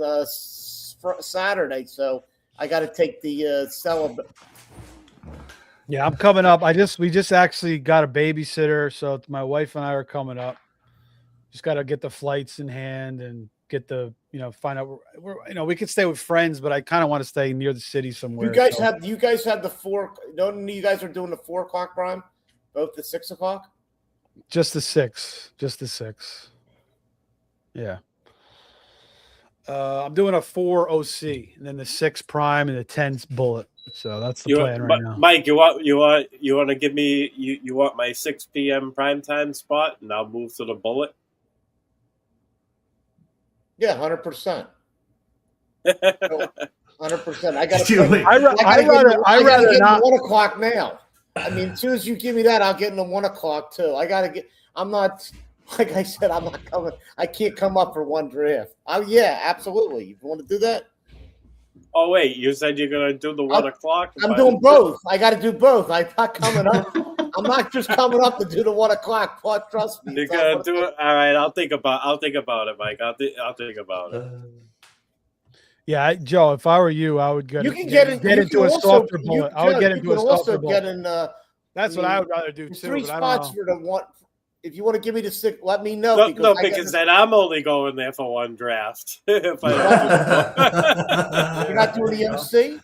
Saturday. So I got to take the celebration. Yeah, I'm coming up. We just actually got a babysitter, so my wife and I are coming up. Just got to get the flights in hand and get the, find out where, we could stay with friends, but I kind of want to stay near the city somewhere. You guys have the 4. Don't you guys are doing the 4 o'clock prime? Both the 6 o'clock? Just the 6. Yeah. I'm doing a 4 OC and then the 6 prime and the 10 bullet. So that's the plan right now. Mike, you want to give me you want my 6 p.m. primetime spot, and I'll move to the bullet. Yeah, 100%. 100%. I got to not 1 o'clock now. I mean, as soon as you give me that, I'll get into 1 o'clock too. I'm not, like I said, I'm not coming. I can't come up for 1 draft. Oh yeah, absolutely. You want to do that? Oh wait, you said you're gonna do the 1 o'clock? I'm doing both. I got to do both. I'm not coming up. I'm not just coming up to do the 1 o'clock. Trust me. You're gonna do it. All right, I'll think about it, Mike. I'll think about it. Yeah, Joe. If I were you, I would get into a softer bullet. I would get into a softer bullet. That's what I would rather do too. 3 spots for the 1. If you want to give me the 6, let me know. Because then I'm only going there for 1 draft. If You're not doing the MC?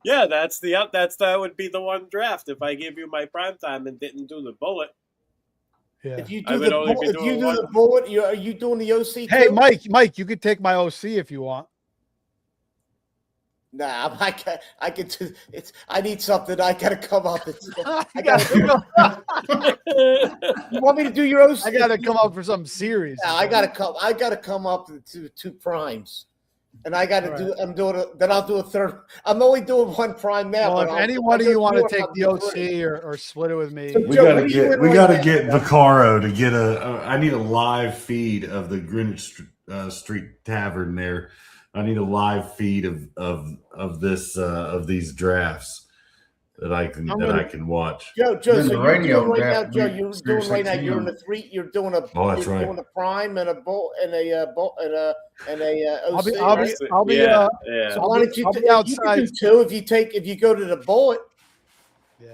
Yeah, that would be the one draft if I gave you my prime time and didn't do the bullet. Yeah. If you I do would the only be bullet, if you doing do one. the bullet, are you doing the OC? Hey, too? Mike, you could take my OC if you want. Nah, I can do it's. I need something. I gotta come up. I gotta You want me to do your OC? I gotta come up for something serious. Yeah, I gotta come up to two primes, and I gotta All do. I'm doing. Then I'll do a third. I'm only doing one prime now. Well, but if any I'll one of do you want to two, take I'll the do OC three. or split it with me, So, We Joe, gotta what are you get in we right gotta now? get Vaccaro to get I need a live feed of the Greenwich Street Tavern there. I need a live feed of these drafts that I can watch. Joe. Then So the you're radio doing right now, draft Joe. be You're Sirius doing right now. You're in XM. the three. You're doing a. Oh, that's you're right. doing a prime and a bolt and a bolt and a OC. I'll be yeah. So why don't you? I'll be You outside. can do two if you go to the bullet Yeah.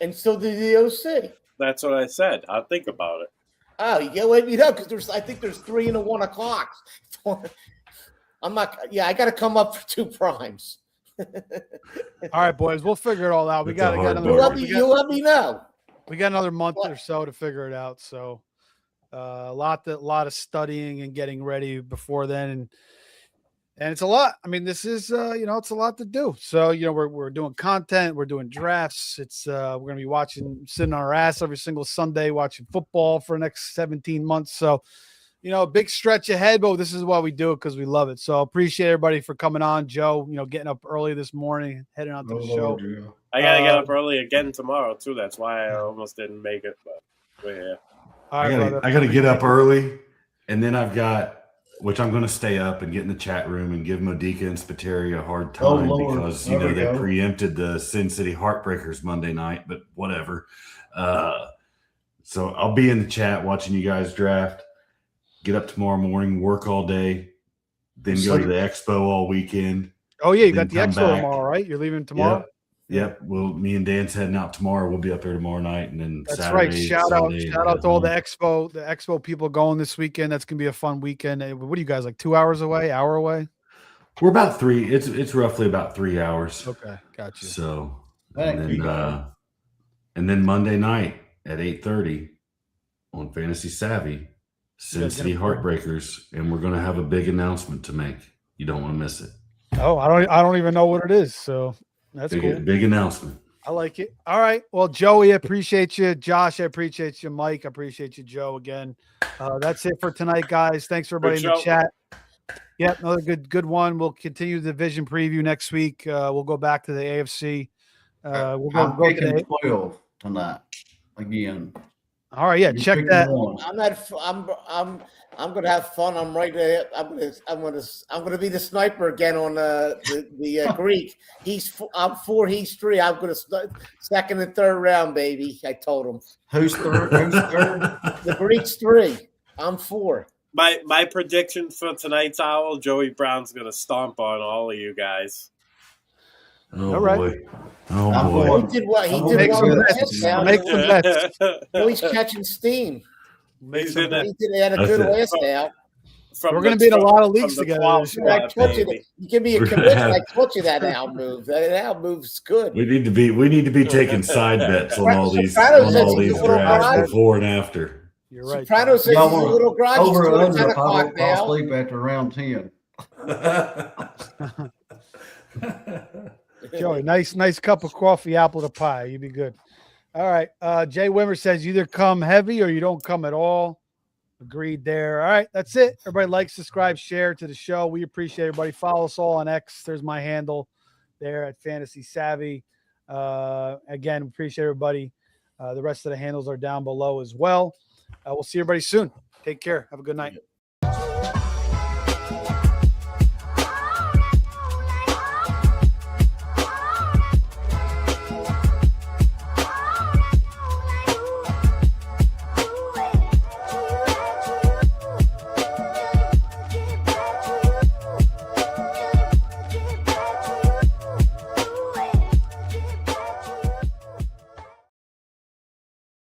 and still do the OC. That's what I said. I'll think about it. Oh, you gotta let me know because I think there's 3 and a 1 o'clock. I'm not. Yeah, I got to come up for two primes. All right, boys, we'll figure it all out. We It's got a hard another. bargain. You let me know. We got another month or so to figure it out. So a lot of studying and getting ready before then, and it's a lot. I mean, this is it's a lot to do. So we're doing content, we're doing drafts. It's we're gonna be sitting on our ass every single Sunday watching football for the next 17 months. So a big stretch ahead, but this is why we do it because we love it. So appreciate everybody for coming on. Joe, getting up early this morning, heading on to the show. I gotta get up early again tomorrow too. That's why I almost didn't make it. But we're here. All right, brother. I gotta get up early, and then I've got which I'm gonna stay up and get in the chat room and give Modica and Spiteri a hard time Lord. because There we they go. preempted the Sin City Heartbreakers Monday night, but whatever. So I'll be in the chat watching you guys draft. Get up tomorrow morning, work all day, then go to the expo all weekend. Oh yeah, you then got the come expo back. tomorrow, right? You're leaving tomorrow. Yep. Well, me and Dan's heading out tomorrow. We'll be up there tomorrow night, and then That's Saturday, right. Shout Sunday, out to all the expo people going this weekend. That's gonna be a fun weekend. What are you guys like? 2 hours away? Hour away? We're about 3. It's roughly about 3 hours. Okay, got you. So Thank and you, then guys. and then Monday night at 8:30 on Fantasy Savvy, Sin City Heartbreakers, and we're gonna have a big announcement to make. You don't want to miss it. Oh, I don't even know what it is. So that's cool. Big announcement. I like it. All right. Well, Joey, I appreciate you. Josh, I appreciate you. Mike, I appreciate you. Joe, again. That's it for tonight, guys. Thanks for everybody in the chat. Yeah, another good one. We'll continue the division preview next week. We'll go back to the AFC. We'll I'm go to picking the 12 tonight again. All right, yeah, You check pick that. one. I'm gonna have fun. I'm right there. I'm gonna be the sniper again on the Greek. I'm 4. He's 3. I'm gonna second and third round, baby. I told him. Who's third? The Greek's 3. I'm 4. My prediction for tonight's owl, Joey Brown's gonna stomp on all of you guys. Oh All right. boy. Oh I'm boy. going- He did what? He I'm did Make well some in the bets. last down. Make some bets. He's catching steam. He's in it. He had a good That's last down. From We're gonna be in a lot of from leagues the together 12 this I spot, told you baby. that you give me a We're gonna commission. have- I told you that owl move. That owl move's good. We need to be taking side bets on all these Soprano says he's a little drafts guy. before and after. You're right. Soprano says he's Y'all a want little groggy. He's Over doing and 10 under, if I o'clock don't fall now. asleep after round 10. Joey, nice cup of coffee, apple to pie. You'd be good. All right. Jay Wimmer says you either come heavy or you don't come at all. Agreed there. All right. That's it. Everybody like, subscribe, share to the show. We appreciate everybody. Follow us all on X. There's my handle there at Fantasy Savvy. Again, appreciate everybody. The rest of the handles are down below as well. We'll see everybody soon. Take care. Have a good night.